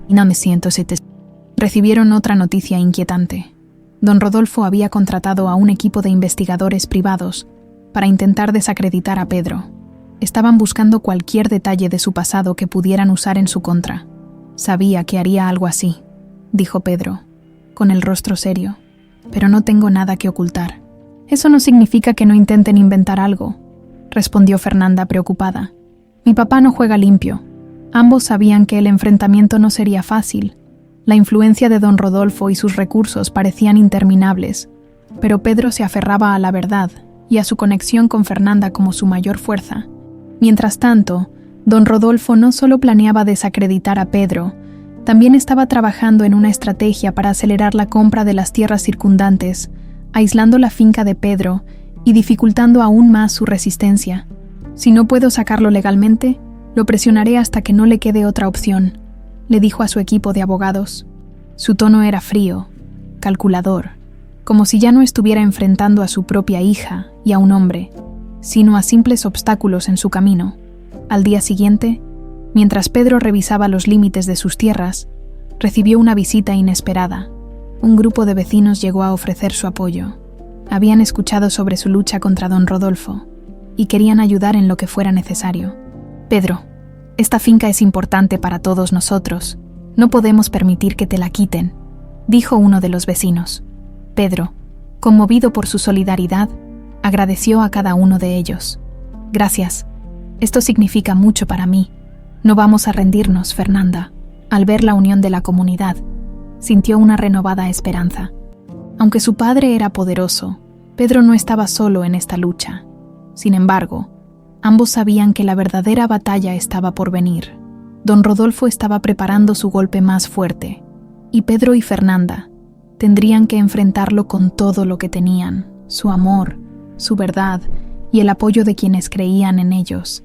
Recibieron otra noticia inquietante. Don Rodolfo había contratado a un equipo de investigadores privados para intentar desacreditar a Pedro. Estaban buscando cualquier detalle de su pasado que pudieran usar en su contra. Sabía que haría algo así, dijo Pedro, con el rostro serio, pero no tengo nada que ocultar. Eso no significa que no intenten inventar algo, respondió Fernanda preocupada. Mi papá no juega limpio. Ambos sabían que el enfrentamiento no sería fácil. La influencia de don Rodolfo y sus recursos parecían interminables, pero Pedro se aferraba a la verdad y a su conexión con Fernanda como su mayor fuerza. Mientras tanto, don Rodolfo no solo planeaba desacreditar a Pedro, también estaba trabajando en una estrategia para acelerar la compra de las tierras circundantes, aislando la finca de Pedro y dificultando aún más su resistencia. Si no puedo sacarlo legalmente, lo presionaré hasta que no le quede otra opción, le dijo a su equipo de abogados. Su tono era frío, calculador, como si ya no estuviera enfrentando a su propia hija y a un hombre, sino a simples obstáculos en su camino. Al día siguiente, mientras Pedro revisaba los límites de sus tierras, recibió una visita inesperada. Un grupo de vecinos llegó a ofrecer su apoyo. Habían escuchado sobre su lucha contra don Rodolfo y querían ayudar en lo que fuera necesario. Pedro, esta finca es importante para todos nosotros. No podemos permitir que te la quiten, dijo uno de los vecinos. Pedro, conmovido por su solidaridad, agradeció a cada uno de ellos. Gracias. Esto significa mucho para mí. No vamos a rendirnos, Fernanda. Al ver la unión de la comunidad, sintió una renovada esperanza. Aunque su padre era poderoso, Pedro no estaba solo en esta lucha. Sin embargo, ambos sabían que la verdadera batalla estaba por venir. Don Rodolfo estaba preparando su golpe más fuerte, y Pedro y Fernanda tendrían que enfrentarlo con todo lo que tenían, su amor, su verdad y el apoyo de quienes creían en ellos.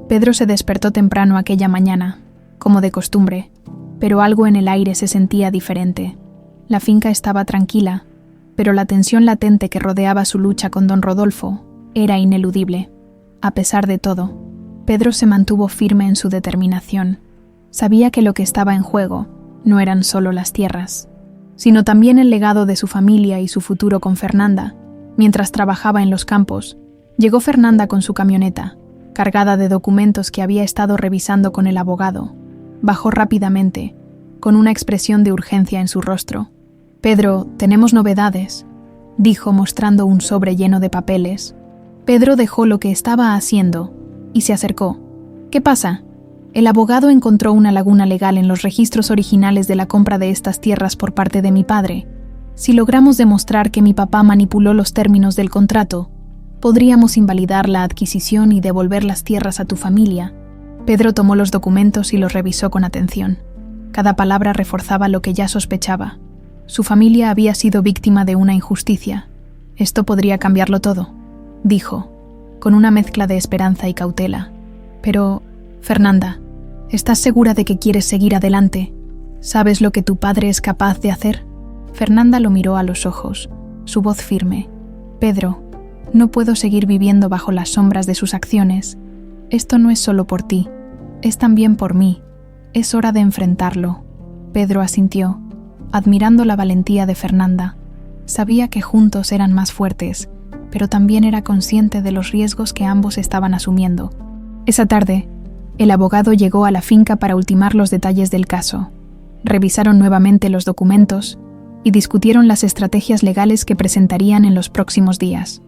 Pedro se despertó temprano aquella mañana, como de costumbre, pero algo en el aire se sentía diferente. La finca estaba tranquila, pero la tensión latente que rodeaba su lucha con don Rodolfo era ineludible. A pesar de todo, Pedro se mantuvo firme en su determinación. Sabía que lo que estaba en juego no eran solo las tierras, sino también el legado de su familia y su futuro con Fernanda. Mientras trabajaba en los campos, llegó Fernanda con su camioneta, cargada de documentos que había estado revisando con el abogado. Bajó rápidamente, con una expresión de urgencia en su rostro. «Pedro, tenemos novedades», dijo mostrando un sobre lleno de papeles. Pedro dejó lo que estaba haciendo y se acercó. «¿Qué pasa?» El abogado encontró una laguna legal en los registros originales de la compra de estas tierras por parte de mi padre. Si logramos demostrar que mi papá manipuló los términos del contrato, podríamos invalidar la adquisición y devolver las tierras a tu familia. Pedro tomó los documentos y los revisó con atención. Cada palabra reforzaba lo que ya sospechaba. Su familia había sido víctima de una injusticia. Esto podría cambiarlo todo, dijo, con una mezcla de esperanza y cautela. Pero, Fernanda, ¿Estás segura de que quieres seguir adelante? ¿Sabes lo que tu padre es capaz de hacer? Fernanda lo miró a los ojos, su voz firme. Pedro, no puedo seguir viviendo bajo las sombras de sus acciones. Esto no es solo por ti, es también por mí. Es hora de enfrentarlo. Pedro asintió, admirando la valentía de Fernanda. Sabía que juntos eran más fuertes, pero también era consciente de los riesgos que ambos estaban asumiendo. Esa tarde, el abogado llegó a la finca para ultimar los detalles del caso. Revisaron nuevamente los documentos y discutieron las estrategias legales que presentarían en los próximos días.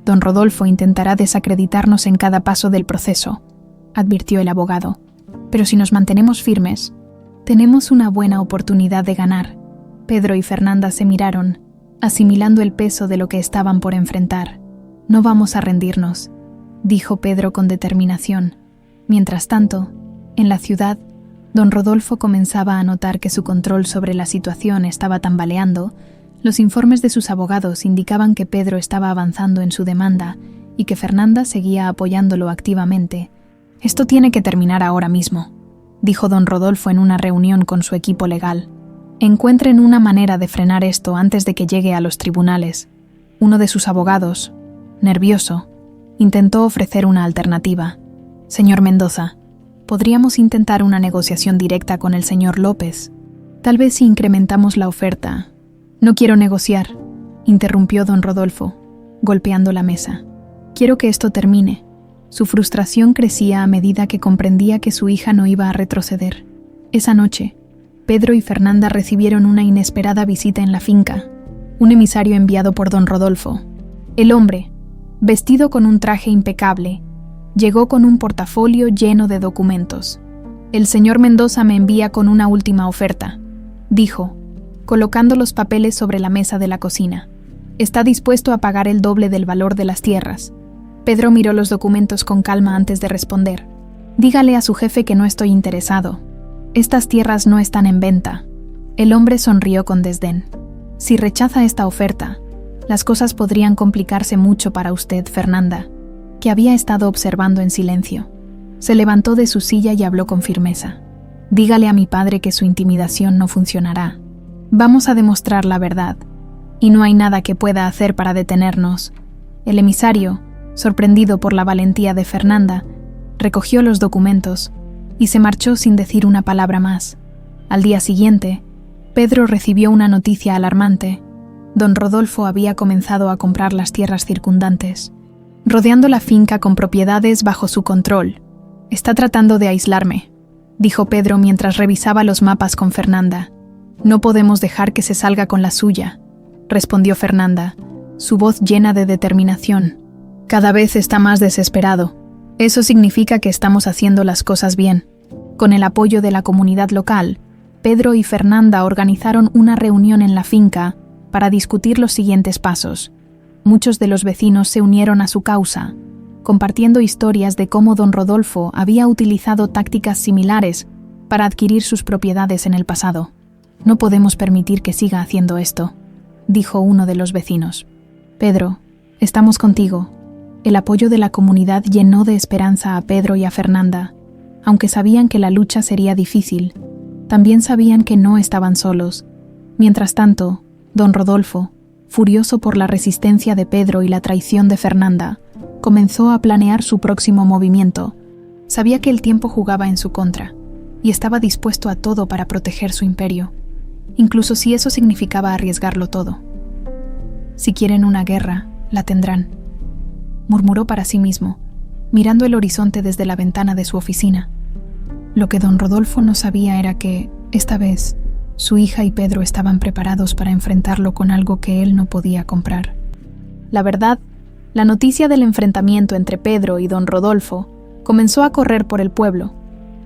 Don Rodolfo intentará desacreditarnos en cada paso del proceso, advirtió el abogado. Pero si nos mantenemos firmes, tenemos una buena oportunidad de ganar. Pedro y Fernanda se miraron, asimilando el peso de lo que estaban por enfrentar. No vamos a rendirnos, dijo Pedro con determinación. Mientras tanto, en la ciudad, don Rodolfo comenzaba a notar que su control sobre la situación estaba tambaleando. Los informes de sus abogados indicaban que Pedro estaba avanzando en su demanda y que Fernanda seguía apoyándolo activamente. Esto tiene que terminar ahora mismo, dijo don Rodolfo en una reunión con su equipo legal. Encuentren una manera de frenar esto antes de que llegue a los tribunales. Uno de sus abogados, nervioso, intentó ofrecer una alternativa. Señor Mendoza, podríamos intentar una negociación directa con el señor López. Tal vez si incrementamos la oferta. No quiero negociar, interrumpió don Rodolfo, golpeando la mesa. Quiero que esto termine. Su frustración crecía a medida que comprendía que su hija no iba a retroceder. Esa noche, Pedro y Fernanda recibieron una inesperada visita en la finca, un emisario enviado por don Rodolfo. El hombre, vestido con un traje impecable, llegó con un portafolio lleno de documentos. El señor Mendoza me envía con una última oferta, dijo, colocando los papeles sobre la mesa de la cocina. Está dispuesto a pagar el doble del valor de las tierras. Pedro miró los documentos con calma antes de responder. Dígale a su jefe que no estoy interesado. Estas tierras no están en venta. El hombre sonrió con desdén. Si rechaza esta oferta, las cosas podrían complicarse mucho para usted, Fernanda, que había estado observando en silencio. Se levantó de su silla y habló con firmeza. Dígale a mi padre que su intimidación no funcionará. Vamos a demostrar la verdad, y no hay nada que pueda hacer para detenernos. El emisario, sorprendido por la valentía de Fernanda, recogió los documentos y se marchó sin decir una palabra más. Al día siguiente, Pedro recibió una noticia alarmante. Don Rodolfo había comenzado a comprar las tierras circundantes, rodeando la finca con propiedades bajo su control. Está tratando de aislarme, dijo Pedro mientras revisaba los mapas con Fernanda. No podemos dejar que se salga con la suya, respondió Fernanda, su voz llena de determinación. Cada vez está más desesperado. Eso significa que estamos haciendo las cosas bien. Con el apoyo de la comunidad local, Pedro y Fernanda organizaron una reunión en la finca para discutir los siguientes pasos. Muchos de los vecinos se unieron a su causa, compartiendo historias de cómo don Rodolfo había utilizado tácticas similares para adquirir sus propiedades en el pasado. No podemos permitir que siga haciendo esto, dijo uno de los vecinos. Pedro, estamos contigo. El apoyo de la comunidad llenó de esperanza a Pedro y a Fernanda. Aunque sabían que la lucha sería difícil, también sabían que no estaban solos. Mientras tanto, don Rodolfo, furioso por la resistencia de Pedro y la traición de Fernanda, comenzó a planear su próximo movimiento. Sabía que el tiempo jugaba en su contra y estaba dispuesto a todo para proteger su imperio, incluso si eso significaba arriesgarlo todo. Si quieren una guerra, la tendrán, murmuró para sí mismo, mirando el horizonte desde la ventana de su oficina. Lo que don Rodolfo no sabía era que, esta vez, su hija y Pedro estaban preparados para enfrentarlo con algo que él no podía comprar. La verdad, la noticia del enfrentamiento entre Pedro y don Rodolfo comenzó a correr por el pueblo.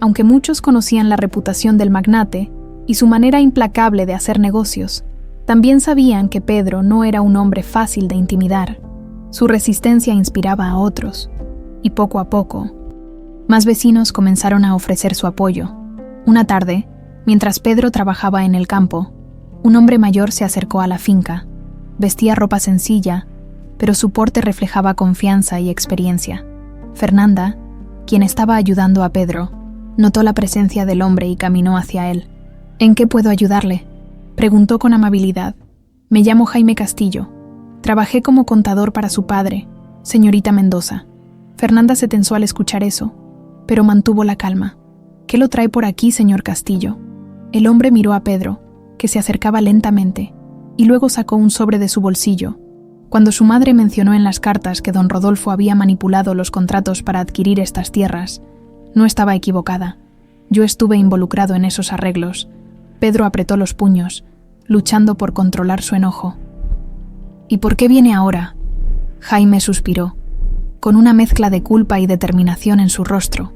Aunque muchos conocían la reputación del magnate y su manera implacable de hacer negocios, también sabían que Pedro no era un hombre fácil de intimidar. Su resistencia inspiraba a otros, y poco a poco, más vecinos comenzaron a ofrecer su apoyo. Una tarde, mientras Pedro trabajaba en el campo, un hombre mayor se acercó a la finca. Vestía ropa sencilla, pero su porte reflejaba confianza y experiencia. Fernanda, quien estaba ayudando a Pedro, Notó la presencia del hombre y caminó hacia él. «¿En qué puedo ayudarle?», preguntó con amabilidad. «Me llamo Jaime Castillo. Trabajé como contador para su padre, señorita Mendoza». Fernanda se tensó al escuchar eso, pero mantuvo la calma. «¿Qué lo trae por aquí, señor Castillo?». El hombre miró a Pedro, que se acercaba lentamente, y luego sacó un sobre de su bolsillo. Cuando su madre mencionó en las cartas que don Rodolfo había manipulado los contratos para adquirir estas tierras, no estaba equivocada. Yo estuve involucrado en esos arreglos. Pedro apretó los puños, luchando por controlar su enojo. «¿Y por qué viene ahora?». Jaime suspiró, con una mezcla de culpa y determinación en su rostro.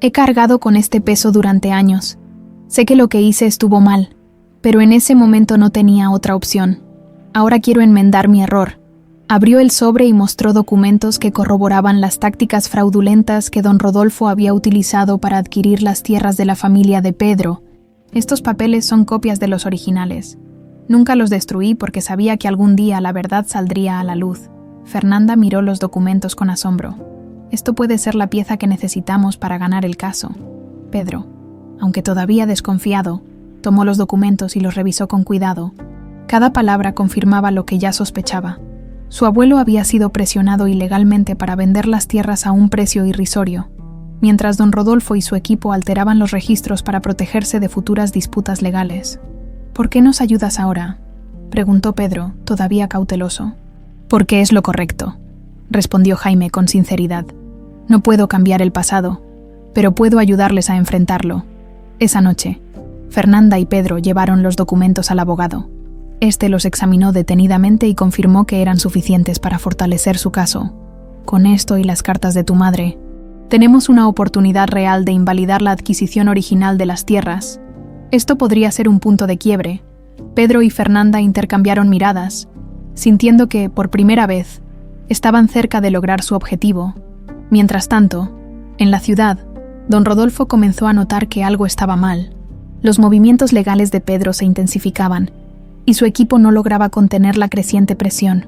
«He cargado con este peso durante años. Sé que lo que hice estuvo mal, pero en ese momento no tenía otra opción. Ahora quiero enmendar mi error». Abrió el sobre y mostró documentos que corroboraban las tácticas fraudulentas que don Rodolfo había utilizado para adquirir las tierras de la familia de Pedro. «Estos papeles son copias de los originales. Nunca los destruí porque sabía que algún día la verdad saldría a la luz». Fernanda miró los documentos con asombro. «Esto puede ser la pieza que necesitamos para ganar el caso». Pedro, aunque todavía desconfiado, tomó los documentos y los revisó con cuidado. Cada palabra confirmaba lo que ya sospechaba. Su abuelo había sido presionado ilegalmente para vender las tierras a un precio irrisorio, mientras don Rodolfo y su equipo alteraban los registros para protegerse de futuras disputas legales. «¿Por qué nos ayudas ahora?», preguntó Pedro, todavía cauteloso. «Porque es lo correcto», respondió Jaime con sinceridad. «No puedo cambiar el pasado, pero puedo ayudarles a enfrentarlo». Esa noche, Fernanda y Pedro llevaron los documentos al abogado. Este los examinó detenidamente y confirmó que eran suficientes para fortalecer su caso. «Con esto y las cartas de tu madre, tenemos una oportunidad real de invalidar la adquisición original de las tierras. Esto podría ser un punto de quiebre». Pedro y Fernanda intercambiaron miradas, sintiendo que, por primera vez, estaban cerca de lograr su objetivo. Mientras tanto, en la ciudad, don Rodolfo comenzó a notar que algo estaba mal. Los movimientos legales de Pedro se intensificaban, y su equipo no lograba contener la creciente presión.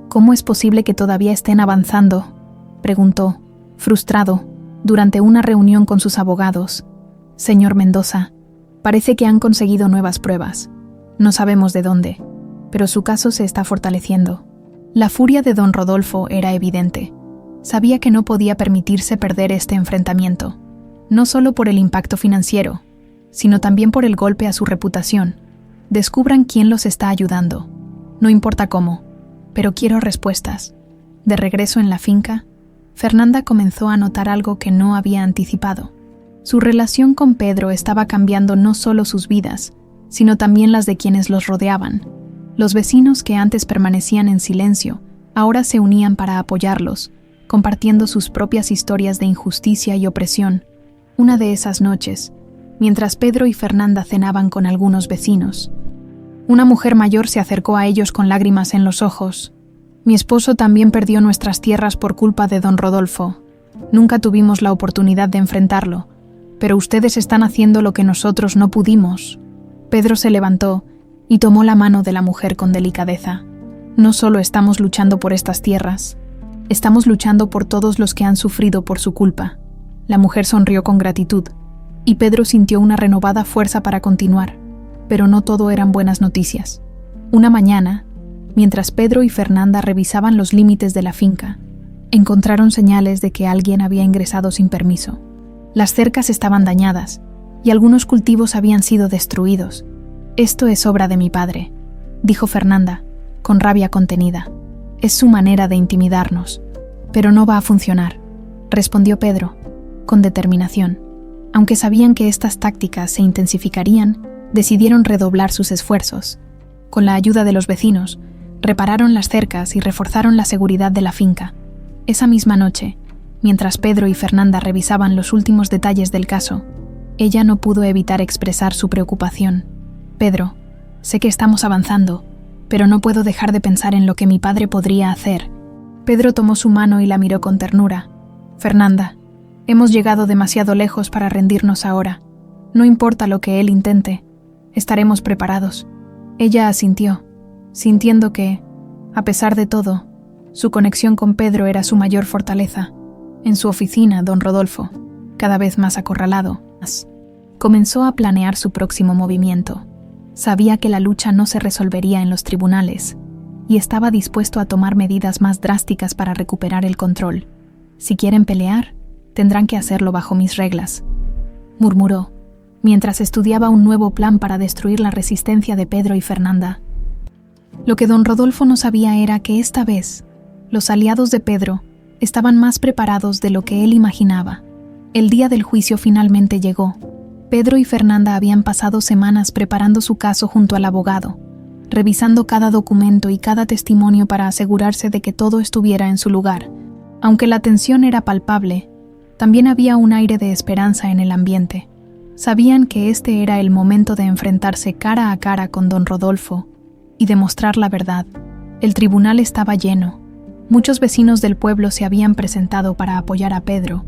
«¿Cómo es posible que todavía estén avanzando?», preguntó, frustrado, durante una reunión con sus abogados. «Señor Mendoza, parece que han conseguido nuevas pruebas. No sabemos de dónde, pero su caso se está fortaleciendo». La furia de don Rodolfo era evidente. Sabía que no podía permitirse perder este enfrentamiento, no solo por el impacto financiero, sino también por el golpe a su reputación. «Descubran quién los está ayudando. No importa cómo, pero quiero respuestas». De regreso en la finca, Fernanda comenzó a notar algo que no había anticipado. Su relación con Pedro estaba cambiando no solo sus vidas, sino también las de quienes los rodeaban. Los vecinos que antes permanecían en silencio, ahora se unían para apoyarlos, compartiendo sus propias historias de injusticia y opresión. Una de esas noches, mientras Pedro y Fernanda cenaban con algunos vecinos, una mujer mayor se acercó a ellos con lágrimas en los ojos. «Mi esposo también perdió nuestras tierras por culpa de don Rodolfo. Nunca tuvimos la oportunidad de enfrentarlo, pero ustedes están haciendo lo que nosotros no pudimos». Pedro se levantó y tomó la mano de la mujer con delicadeza. «No solo estamos luchando por estas tierras, estamos luchando por todos los que han sufrido por su culpa». La mujer sonrió con gratitud, y Pedro sintió una renovada fuerza para continuar. Pero no todo eran buenas noticias. Una mañana, mientras Pedro y Fernanda revisaban los límites de la finca, encontraron señales de que alguien había ingresado sin permiso. Las cercas estaban dañadas y algunos cultivos habían sido destruidos. «Esto es obra de mi padre», dijo Fernanda, con rabia contenida. «Es su manera de intimidarnos. Pero no va a funcionar», respondió Pedro, con determinación. Aunque sabían que estas tácticas se intensificarían, decidieron redoblar sus esfuerzos. Con la ayuda de los vecinos, repararon las cercas y reforzaron la seguridad de la finca. Esa misma noche, mientras Pedro y Fernanda revisaban los últimos detalles del caso, ella no pudo evitar expresar su preocupación. «Pedro, sé que estamos avanzando, pero no puedo dejar de pensar en lo que mi padre podría hacer». Pedro tomó su mano y la miró con ternura. «Fernanda, hemos llegado demasiado lejos para rendirnos ahora. No importa lo que él intente, estaremos preparados». Ella asintió, sintiendo que, a pesar de todo, su conexión con Pedro era su mayor fortaleza. En su oficina, don Rodolfo, cada vez más acorralado, Comenzó a planear su próximo movimiento. Sabía que la lucha no se resolvería en los tribunales y estaba dispuesto a tomar medidas más drásticas para recuperar el control. Si quieren pelear, tendrán que hacerlo bajo mis reglas, murmuró, mientras estudiaba un nuevo plan para destruir la resistencia de Pedro y Fernanda. Lo que don Rodolfo no sabía era que esta vez, los aliados de Pedro estaban más preparados de lo que él imaginaba. El día del juicio finalmente llegó. Pedro y Fernanda habían pasado semanas preparando su caso junto al abogado, revisando cada documento y cada testimonio para asegurarse de que todo estuviera en su lugar. Aunque la tensión era palpable, también había un aire de esperanza en el ambiente. Sabían que este era el momento de enfrentarse cara a cara con don Rodolfo y demostrar la verdad. El tribunal estaba lleno. Muchos vecinos del pueblo se habían presentado para apoyar a Pedro,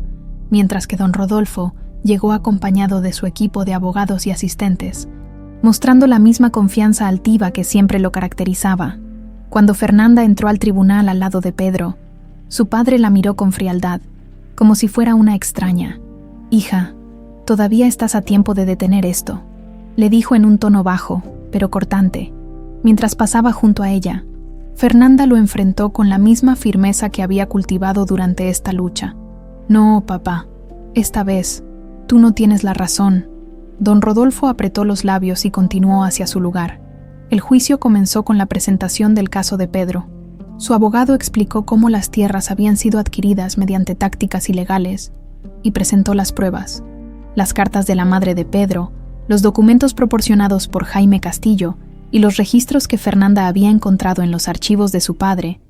mientras que don Rodolfo llegó acompañado de su equipo de abogados y asistentes, mostrando la misma confianza altiva que siempre lo caracterizaba. Cuando Fernanda entró al tribunal al lado de Pedro, su padre la miró con frialdad, como si fuera una extraña. «Hija, todavía estás a tiempo de detener esto», le dijo en un tono bajo, pero cortante. Mientras pasaba junto a ella, Fernanda lo enfrentó con la misma firmeza que había cultivado durante esta lucha. «No, papá, esta vez, tú no tienes la razón». Don Rodolfo apretó los labios y continuó hacia su lugar. El juicio comenzó con la presentación del caso de Pedro. Su abogado explicó cómo las tierras habían sido adquiridas mediante tácticas ilegales y presentó las pruebas: las cartas de la madre de Pedro, los documentos proporcionados por Jaime Castillo y los registros que Fernanda había encontrado en los archivos de su padre.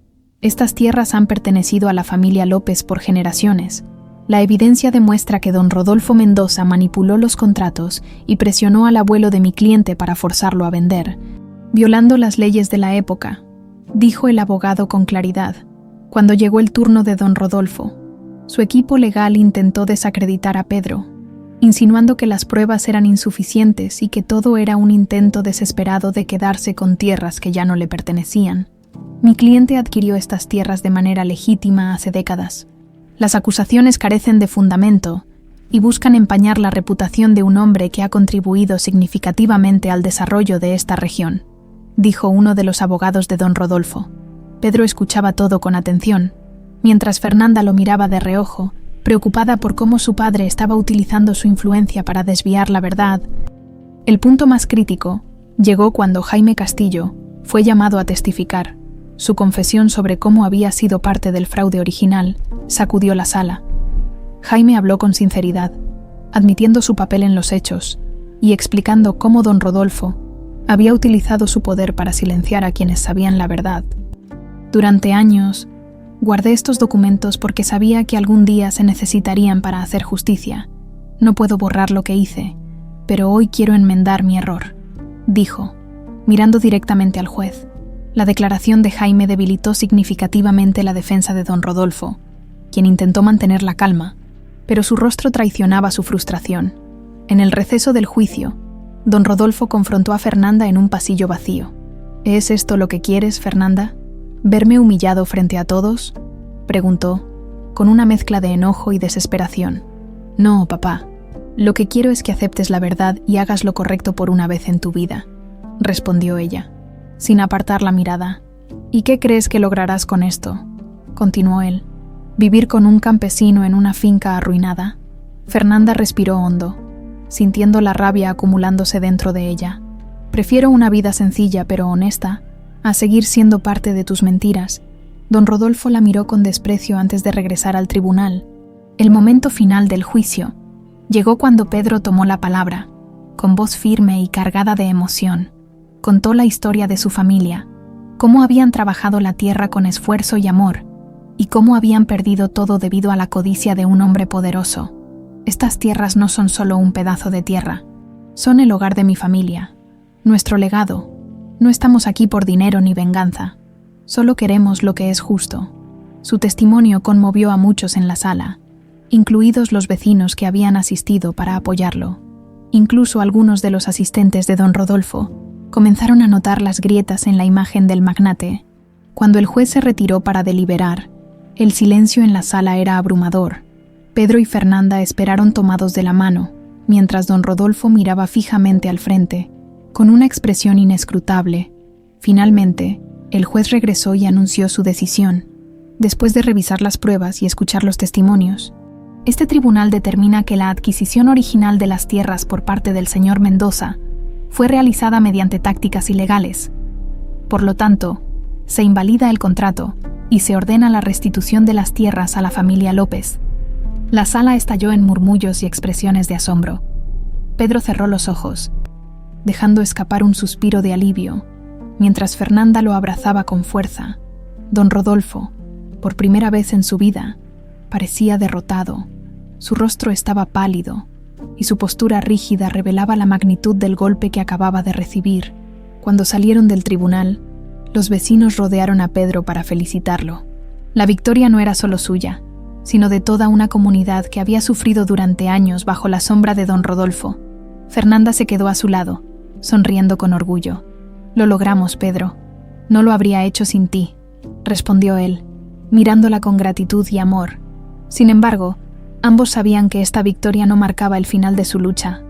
Estas tierras han pertenecido a la familia López por generaciones. La evidencia demuestra que don Rodolfo Mendoza manipuló los contratos y presionó al abuelo de mi cliente para forzarlo a vender, violando las leyes de la época, dijo el abogado con claridad. Cuando llegó el turno de don Rodolfo, su equipo legal intentó desacreditar a Pedro, insinuando que las pruebas eran insuficientes y que todo era un intento desesperado de quedarse con tierras que ya no le pertenecían. Mi cliente adquirió estas tierras de manera legítima hace décadas. Las acusaciones carecen de fundamento y buscan empañar la reputación de un hombre que ha contribuido significativamente al desarrollo de esta región, dijo uno de los abogados de don Rodolfo. Pedro escuchaba todo con atención, mientras Fernanda lo miraba de reojo, preocupada por cómo su padre estaba utilizando su influencia para desviar la verdad. El punto más crítico llegó cuando Jaime Castillo fue llamado a testificar. Su confesión sobre cómo había sido parte del fraude original sacudió la sala. Jaime habló con sinceridad, admitiendo su papel en los hechos y explicando cómo don Rodolfo había utilizado su poder para silenciar a quienes sabían la verdad. Durante años, guardé estos documentos porque sabía que algún día se necesitarían para hacer justicia. No puedo borrar lo que hice, pero hoy quiero enmendar mi error, dijo, mirando directamente al juez. La declaración de Jaime debilitó significativamente la defensa de don Rodolfo, quien intentó mantener la calma, pero su rostro traicionaba su frustración. En el receso del juicio, don Rodolfo confrontó a Fernanda en un pasillo vacío. ¿Es esto lo que quieres, Fernanda? ¿Verme humillado frente a todos?, preguntó, con una mezcla de enojo y desesperación. No, papá. Lo que quiero es que aceptes la verdad y hagas lo correcto por una vez en tu vida, respondió ella, sin apartar la mirada. ¿Y qué crees que lograrás con esto?, continuó él. ¿Vivir con un campesino en una finca arruinada? Fernanda respiró hondo, sintiendo la rabia acumulándose dentro de ella. Prefiero una vida sencilla pero honesta a seguir siendo parte de tus mentiras. Don Rodolfo la miró con desprecio antes de regresar al tribunal. El momento final del juicio llegó cuando Pedro tomó la palabra. Con voz firme y cargada de emoción, contó la historia de su familia, cómo habían trabajado la tierra con esfuerzo y amor, y cómo habían perdido todo debido a la codicia de un hombre poderoso. Estas tierras no son solo un pedazo de tierra, son el hogar de mi familia, nuestro legado. No estamos aquí por dinero ni venganza, solo queremos lo que es justo. Su testimonio conmovió a muchos en la sala, incluidos los vecinos que habían asistido para apoyarlo. Incluso algunos de los asistentes de don Rodolfo comenzaron a notar las grietas en la imagen del magnate. Cuando el juez se retiró para deliberar, el silencio en la sala era abrumador. Pedro y Fernanda esperaron tomados de la mano, mientras don Rodolfo miraba fijamente al frente, con una expresión inescrutable. Finalmente, el juez regresó y anunció su decisión. Después de revisar las pruebas y escuchar los testimonios, este tribunal determina que la adquisición original de las tierras por parte del señor Mendoza fue realizada mediante tácticas ilegales. Por lo tanto, se invalida el contrato y se ordena la restitución de las tierras a la familia López. La sala estalló en murmullos y expresiones de asombro. Pedro cerró los ojos, dejando escapar un suspiro de alivio, mientras Fernanda lo abrazaba con fuerza. Don Rodolfo, por primera vez en su vida, parecía derrotado. Su rostro estaba pálido y su postura rígida revelaba la magnitud del golpe que acababa de recibir. Cuando salieron del tribunal, los vecinos rodearon a Pedro para felicitarlo. La victoria no era solo suya, sino de toda una comunidad que había sufrido durante años bajo la sombra de don Rodolfo. Fernanda se quedó a su lado, sonriendo con orgullo. «Lo logramos, Pedro. No lo habría hecho sin ti», respondió él, mirándola con gratitud y amor. Sin embargo, ambos sabían que esta victoria no marcaba el final de su lucha.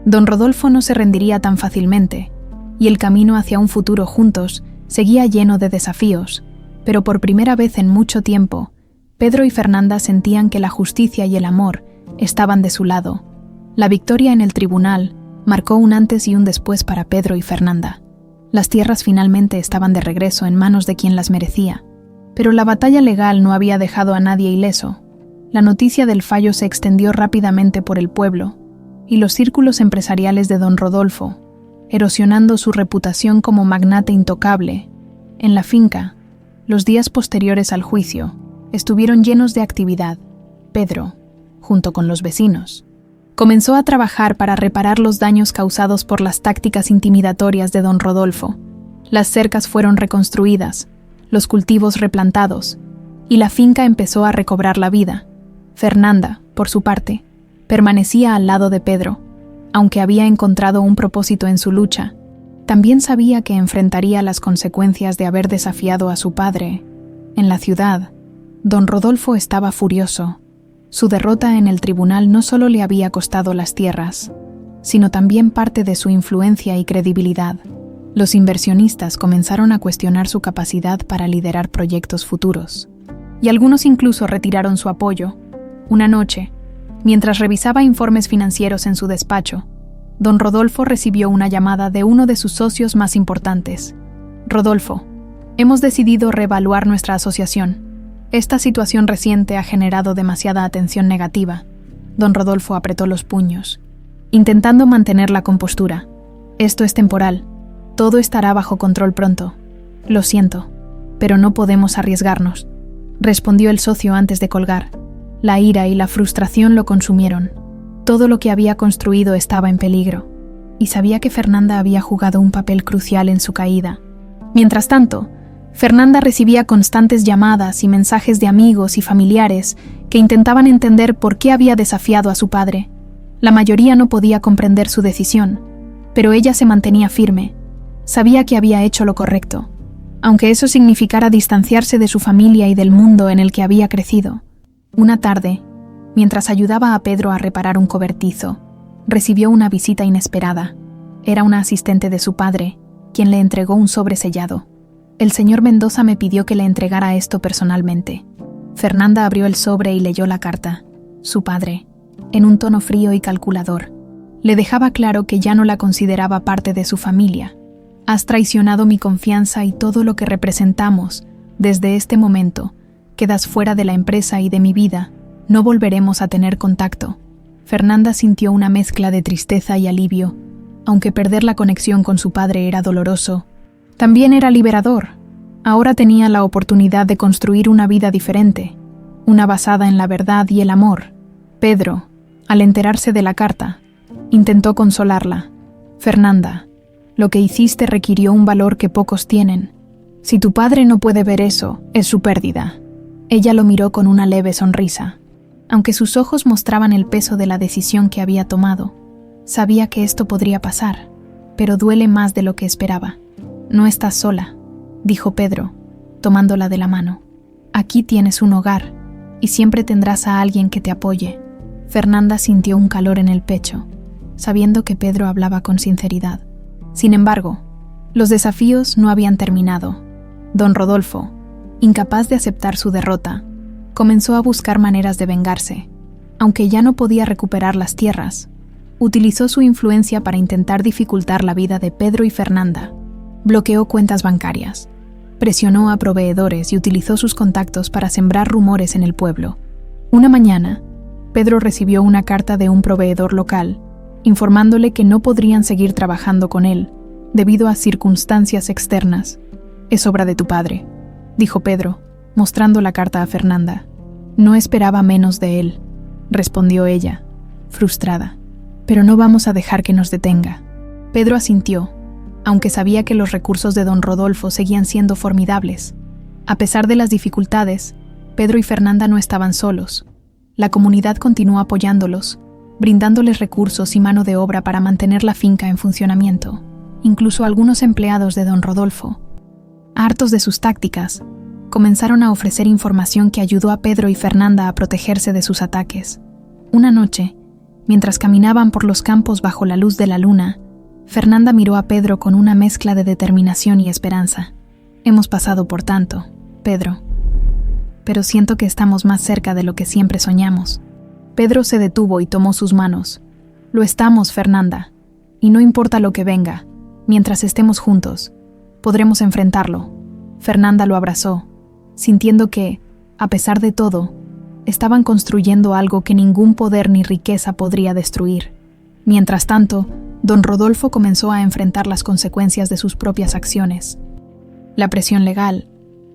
Don Rodolfo no se rendiría tan fácilmente, y el camino hacia un futuro juntos seguía lleno de desafíos, pero por primera vez en mucho tiempo, Pedro y Fernanda sentían que la justicia y el amor estaban de su lado. La victoria en el tribunal marcó un antes y un después para Pedro y Fernanda. Las tierras finalmente estaban de regreso en manos de quien las merecía, pero la batalla legal no había dejado a nadie ileso. La noticia del fallo se extendió rápidamente por el pueblo y los círculos empresariales de don Rodolfo, erosionando su reputación como magnate intocable. En la finca, los días posteriores al juicio estuvieron llenos de actividad. Pedro, junto con los vecinos, comenzó a trabajar para reparar los daños causados por las tácticas intimidatorias de don Rodolfo. Las cercas fueron reconstruidas, los cultivos replantados, y la finca empezó a recobrar la vida. Fernanda, por su parte, permanecía al lado de Pedro. Aunque había encontrado un propósito en su lucha, también sabía que enfrentaría las consecuencias de haber desafiado a su padre. En la ciudad, don Rodolfo estaba furioso. Su derrota en el tribunal no solo le había costado las tierras, sino también parte de su influencia y credibilidad. Los inversionistas comenzaron a cuestionar su capacidad para liderar proyectos futuros, y algunos incluso retiraron su apoyo. Una noche, mientras revisaba informes financieros en su despacho, don Rodolfo recibió una llamada de uno de sus socios más importantes. «Rodolfo, hemos decidido reevaluar nuestra asociación. Esta situación reciente ha generado demasiada atención negativa». Don Rodolfo apretó los puños, intentando mantener la compostura. «Esto es temporal. Todo estará bajo control pronto. Lo siento, pero no podemos arriesgarnos», respondió el socio antes de colgar. La ira y la frustración lo consumieron. Todo lo que había construido estaba en peligro, y sabía que Fernanda había jugado un papel crucial en su caída. Mientras tanto, Fernanda recibía constantes llamadas y mensajes de amigos y familiares que intentaban entender por qué había desafiado a su padre. La mayoría no podía comprender su decisión, pero ella se mantenía firme. Sabía que había hecho lo correcto, aunque eso significara distanciarse de su familia y del mundo en el que había crecido. Una tarde, mientras ayudaba a Pedro a reparar un cobertizo, recibió una visita inesperada. Era una asistente de su padre, quien le entregó un sobre sellado. «El señor Mendoza me pidió que le entregara esto personalmente». Fernanda abrió el sobre y leyó la carta. Su padre, en un tono frío y calculador, le dejaba claro que ya no la consideraba parte de su familia. «Has traicionado mi confianza y todo lo que representamos. Desde este momento, quedas fuera de la empresa y de mi vida. No volveremos a tener contacto». Fernanda sintió una mezcla de tristeza y alivio. Aunque perder la conexión con su padre era doloroso, también era liberador. Ahora tenía la oportunidad de construir una vida diferente, una basada en la verdad y el amor. Pedro, al enterarse de la carta, intentó consolarla. «Fernanda, lo que hiciste requirió un valor que pocos tienen. Si tu padre no puede ver eso, es su pérdida». Ella lo miró con una leve sonrisa. Aunque sus ojos mostraban el peso de la decisión que había tomado, sabía que esto podría pasar, pero duele más de lo que esperaba. «No estás sola», dijo Pedro, tomándola de la mano. «Aquí tienes un hogar, y siempre tendrás a alguien que te apoye». Fernanda sintió un calor en el pecho. sabiendo que Pedro hablaba con sinceridad. Sin embargo, los desafíos no habían terminado. Don Rodolfo, incapaz de aceptar su derrota, comenzó a buscar maneras de vengarse. Aunque ya no podía recuperar las tierras, utilizó su influencia para intentar dificultar la vida de Pedro y Fernanda. Bloqueó cuentas bancarias, presionó a proveedores y utilizó sus contactos para sembrar rumores en el pueblo. Una mañana, Pedro recibió una carta de un proveedor local, informándole que no podrían seguir trabajando con él, debido a circunstancias externas. «Es obra de tu padre», dijo Pedro, mostrando la carta a Fernanda. «No esperaba menos de él», respondió ella, frustrada. «Pero no vamos a dejar que nos detenga». Pedro asintió, aunque sabía que los recursos de don Rodolfo seguían siendo formidables. A pesar de las dificultades, Pedro y Fernanda no estaban solos. La comunidad continuó apoyándolos, brindándoles recursos y mano de obra para mantener la finca en funcionamiento. Incluso algunos empleados de don Rodolfo, hartos de sus tácticas, comenzaron a ofrecer información que ayudó a Pedro y Fernanda a protegerse de sus ataques. Una noche, mientras caminaban por los campos bajo la luz de la luna, Fernanda miró a Pedro con una mezcla de determinación y esperanza. «Hemos pasado por tanto, Pedro, pero siento que estamos más cerca de lo que siempre soñamos». Pedro se detuvo y tomó sus manos. «Lo estamos, Fernanda, y no importa lo que venga, mientras estemos juntos, podremos enfrentarlo». Fernanda lo abrazó, sintiendo que, a pesar de todo, estaban construyendo algo que ningún poder ni riqueza podría destruir. Mientras tanto, don Rodolfo comenzó a enfrentar las consecuencias de sus propias acciones. La presión legal,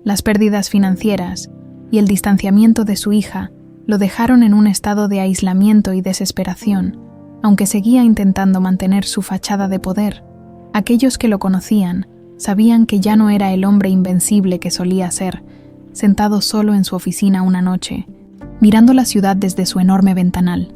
las pérdidas financieras y el distanciamiento de su hija lo dejaron en un estado de aislamiento y desesperación, aunque seguía intentando mantener su fachada de poder. Aquellos que lo conocían sabían que ya no era el hombre invencible que solía ser, sentado solo en su oficina una noche, mirando la ciudad desde su enorme ventanal.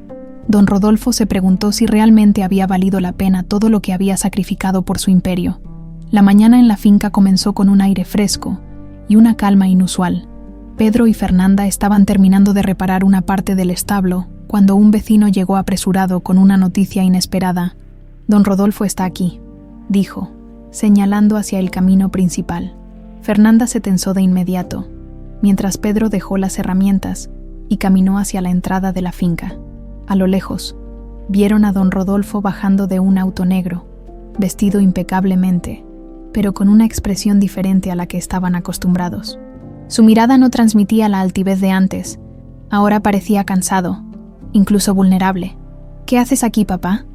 Don Rodolfo se preguntó si realmente había valido la pena todo lo que había sacrificado por su imperio. La mañana en la finca comenzó con un aire fresco y una calma inusual. Pedro y Fernanda estaban terminando de reparar una parte del establo cuando un vecino llegó apresurado con una noticia inesperada. «Don Rodolfo está aquí», dijo, señalando hacia el camino principal. Fernanda se tensó de inmediato, mientras Pedro dejó las herramientas y caminó hacia la entrada de la finca. A lo lejos, vieron a don Rodolfo bajando de un auto negro, vestido impecablemente, pero con una expresión diferente a la que estaban acostumbrados. Su mirada no transmitía la altivez de antes, ahora parecía cansado, incluso vulnerable. «¿Qué haces aquí, papá?»,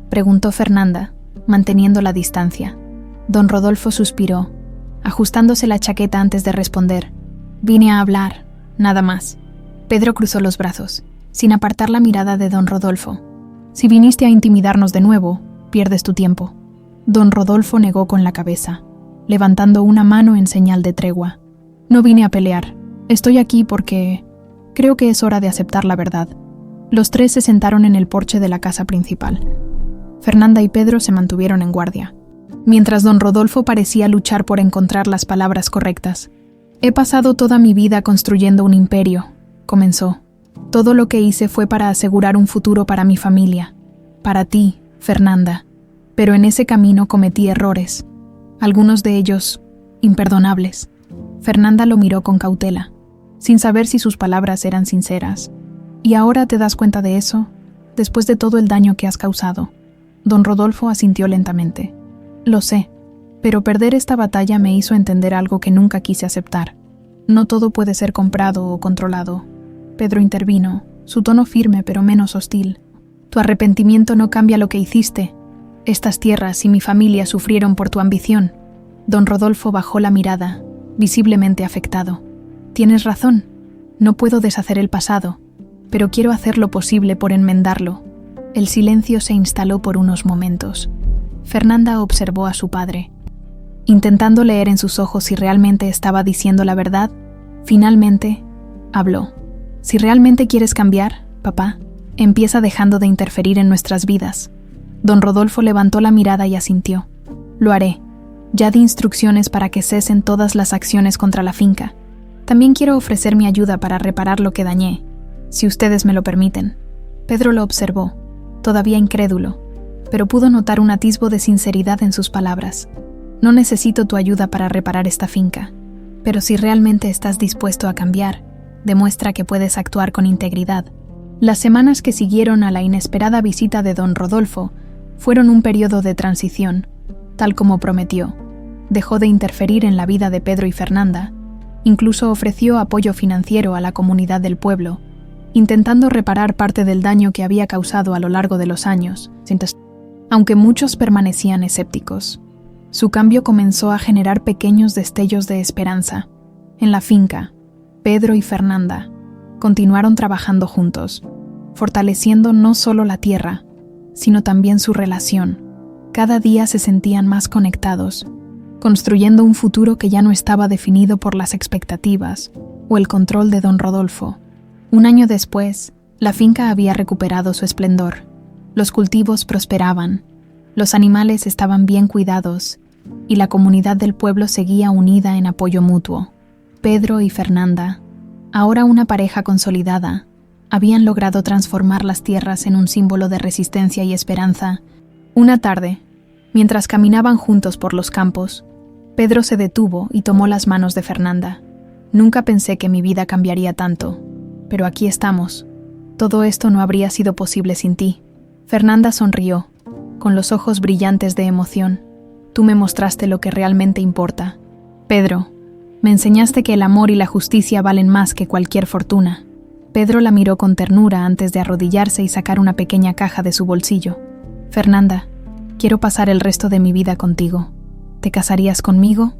preguntó Fernanda, manteniendo la distancia. Don Rodolfo suspiró, ajustándose la chaqueta antes de responder. «Vine a hablar, nada más». Pedro cruzó los brazos, sin apartar la mirada de don Rodolfo. «Si viniste a intimidarnos de nuevo, pierdes tu tiempo». Don Rodolfo negó con la cabeza, levantando una mano en señal de tregua. «No vine a pelear. Estoy aquí porque creo que es hora de aceptar la verdad». Los tres se sentaron en el porche de la casa principal. Fernanda y Pedro se mantuvieron en guardia, mientras don Rodolfo parecía luchar por encontrar las palabras correctas. «He pasado toda mi vida construyendo un imperio», comenzó. «Todo lo que hice fue para asegurar un futuro para mi familia, para ti, Fernanda. Pero en ese camino cometí errores, algunos de ellos imperdonables». Fernanda lo miró con cautela, sin saber si sus palabras eran sinceras. «¿Y ahora te das cuenta de eso, después de todo el daño que has causado?» Don Rodolfo asintió lentamente. «Lo sé, pero perder esta batalla me hizo entender algo que nunca quise aceptar. No todo puede ser comprado o controlado». Pedro intervino, su tono firme pero menos hostil. «Tu arrepentimiento no cambia lo que hiciste. Estas tierras y mi familia sufrieron por tu ambición». Don Rodolfo bajó la mirada, visiblemente afectado. «Tienes razón, no puedo deshacer el pasado, pero quiero hacer lo posible por enmendarlo». El silencio se instaló por unos momentos. Fernanda observó a su padre, intentando leer en sus ojos si realmente estaba diciendo la verdad. Finalmente, habló. «Si realmente quieres cambiar, papá, empieza dejando de interferir en nuestras vidas». Don Rodolfo levantó la mirada y asintió. «Lo haré. Ya di instrucciones para que cesen todas las acciones contra la finca. También quiero ofrecer mi ayuda para reparar lo que dañé, si ustedes me lo permiten». Pedro lo observó, todavía incrédulo, pero pudo notar un atisbo de sinceridad en sus palabras. No necesito tu ayuda para reparar esta finca, pero si realmente estás dispuesto a cambiar, demuestra que puedes actuar con integridad. Las semanas que siguieron a la inesperada visita de don Rodolfo fueron un periodo de transición, tal como prometió. Dejó de interferir en la vida de Pedro y Fernanda, incluso ofreció apoyo financiero a la comunidad del pueblo, intentando reparar parte del daño que había causado a lo largo de los años. Aunque muchos permanecían escépticos, su cambio comenzó a generar pequeños destellos de esperanza. En la finca, Pedro y Fernanda continuaron trabajando juntos, fortaleciendo no solo la tierra, sino también su relación. Cada día se sentían más conectados, construyendo un futuro que ya no estaba definido por las expectativas o el control de don Rodolfo. Un año después, la finca había recuperado su esplendor. Los cultivos prosperaban, los animales estaban bien cuidados y la comunidad del pueblo seguía unida en apoyo mutuo. Pedro y Fernanda, ahora una pareja consolidada, habían logrado transformar las tierras en un símbolo de resistencia y esperanza. Una tarde, mientras caminaban juntos por los campos, Pedro se detuvo y tomó las manos de Fernanda. Nunca pensé que mi vida cambiaría tanto, pero aquí estamos. Todo esto no habría sido posible sin ti. Fernanda sonrió, con los ojos brillantes de emoción. Tú me mostraste lo que realmente importa. Pedro, me enseñaste que el amor y la justicia valen más que cualquier fortuna. Pedro la miró con ternura antes de arrodillarse y sacar una pequeña caja de su bolsillo. Fernanda, quiero pasar el resto de mi vida contigo. ¿Te casarías conmigo?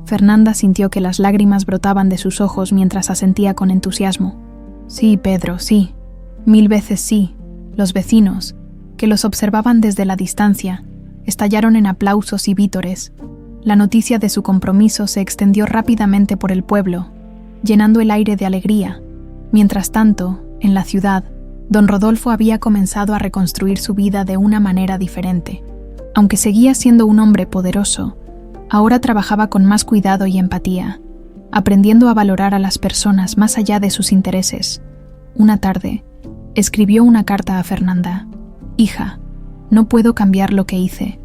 Fernanda sintió que las lágrimas brotaban de sus ojos mientras asentía con entusiasmo. Sí, Pedro, sí. 1000 veces sí. Los vecinos, que los observaban desde la distancia, estallaron en aplausos y vítores. La noticia de su compromiso se extendió rápidamente por el pueblo, llenando el aire de alegría. Mientras tanto, en la ciudad, don Rodolfo había comenzado a reconstruir su vida de una manera diferente. Aunque seguía siendo un hombre poderoso, ahora trabajaba con más cuidado y empatía, aprendiendo a valorar a las personas más allá de sus intereses. Una tarde, escribió una carta a Fernanda. Hija, no puedo cambiar lo que hice,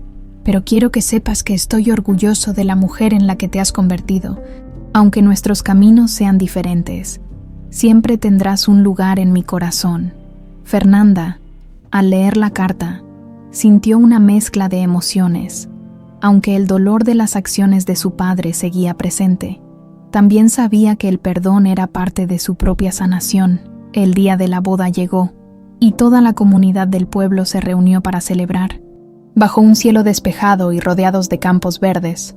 pero quiero que sepas que estoy orgulloso de la mujer en la que te has convertido. Aunque nuestros caminos sean diferentes, siempre tendrás un lugar en mi corazón. Fernanda, al leer la carta, sintió una mezcla de emociones. Aunque el dolor de las acciones de su padre seguía presente, también sabía que el perdón era parte de su propia sanación. El día de la boda llegó, y toda la comunidad del pueblo se reunió para celebrar. Bajo un cielo despejado y rodeados de campos verdes,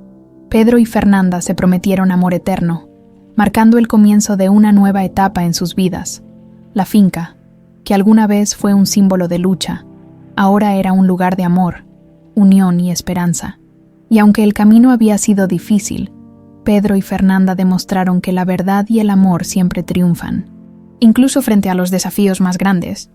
Pedro y Fernanda se prometieron amor eterno, marcando el comienzo de una nueva etapa en sus vidas. La finca, que alguna vez fue un símbolo de lucha, ahora era un lugar de amor, unión y esperanza. Y aunque el camino había sido difícil, Pedro y Fernanda demostraron que la verdad y el amor siempre triunfan. Incluso frente a los desafíos más grandes,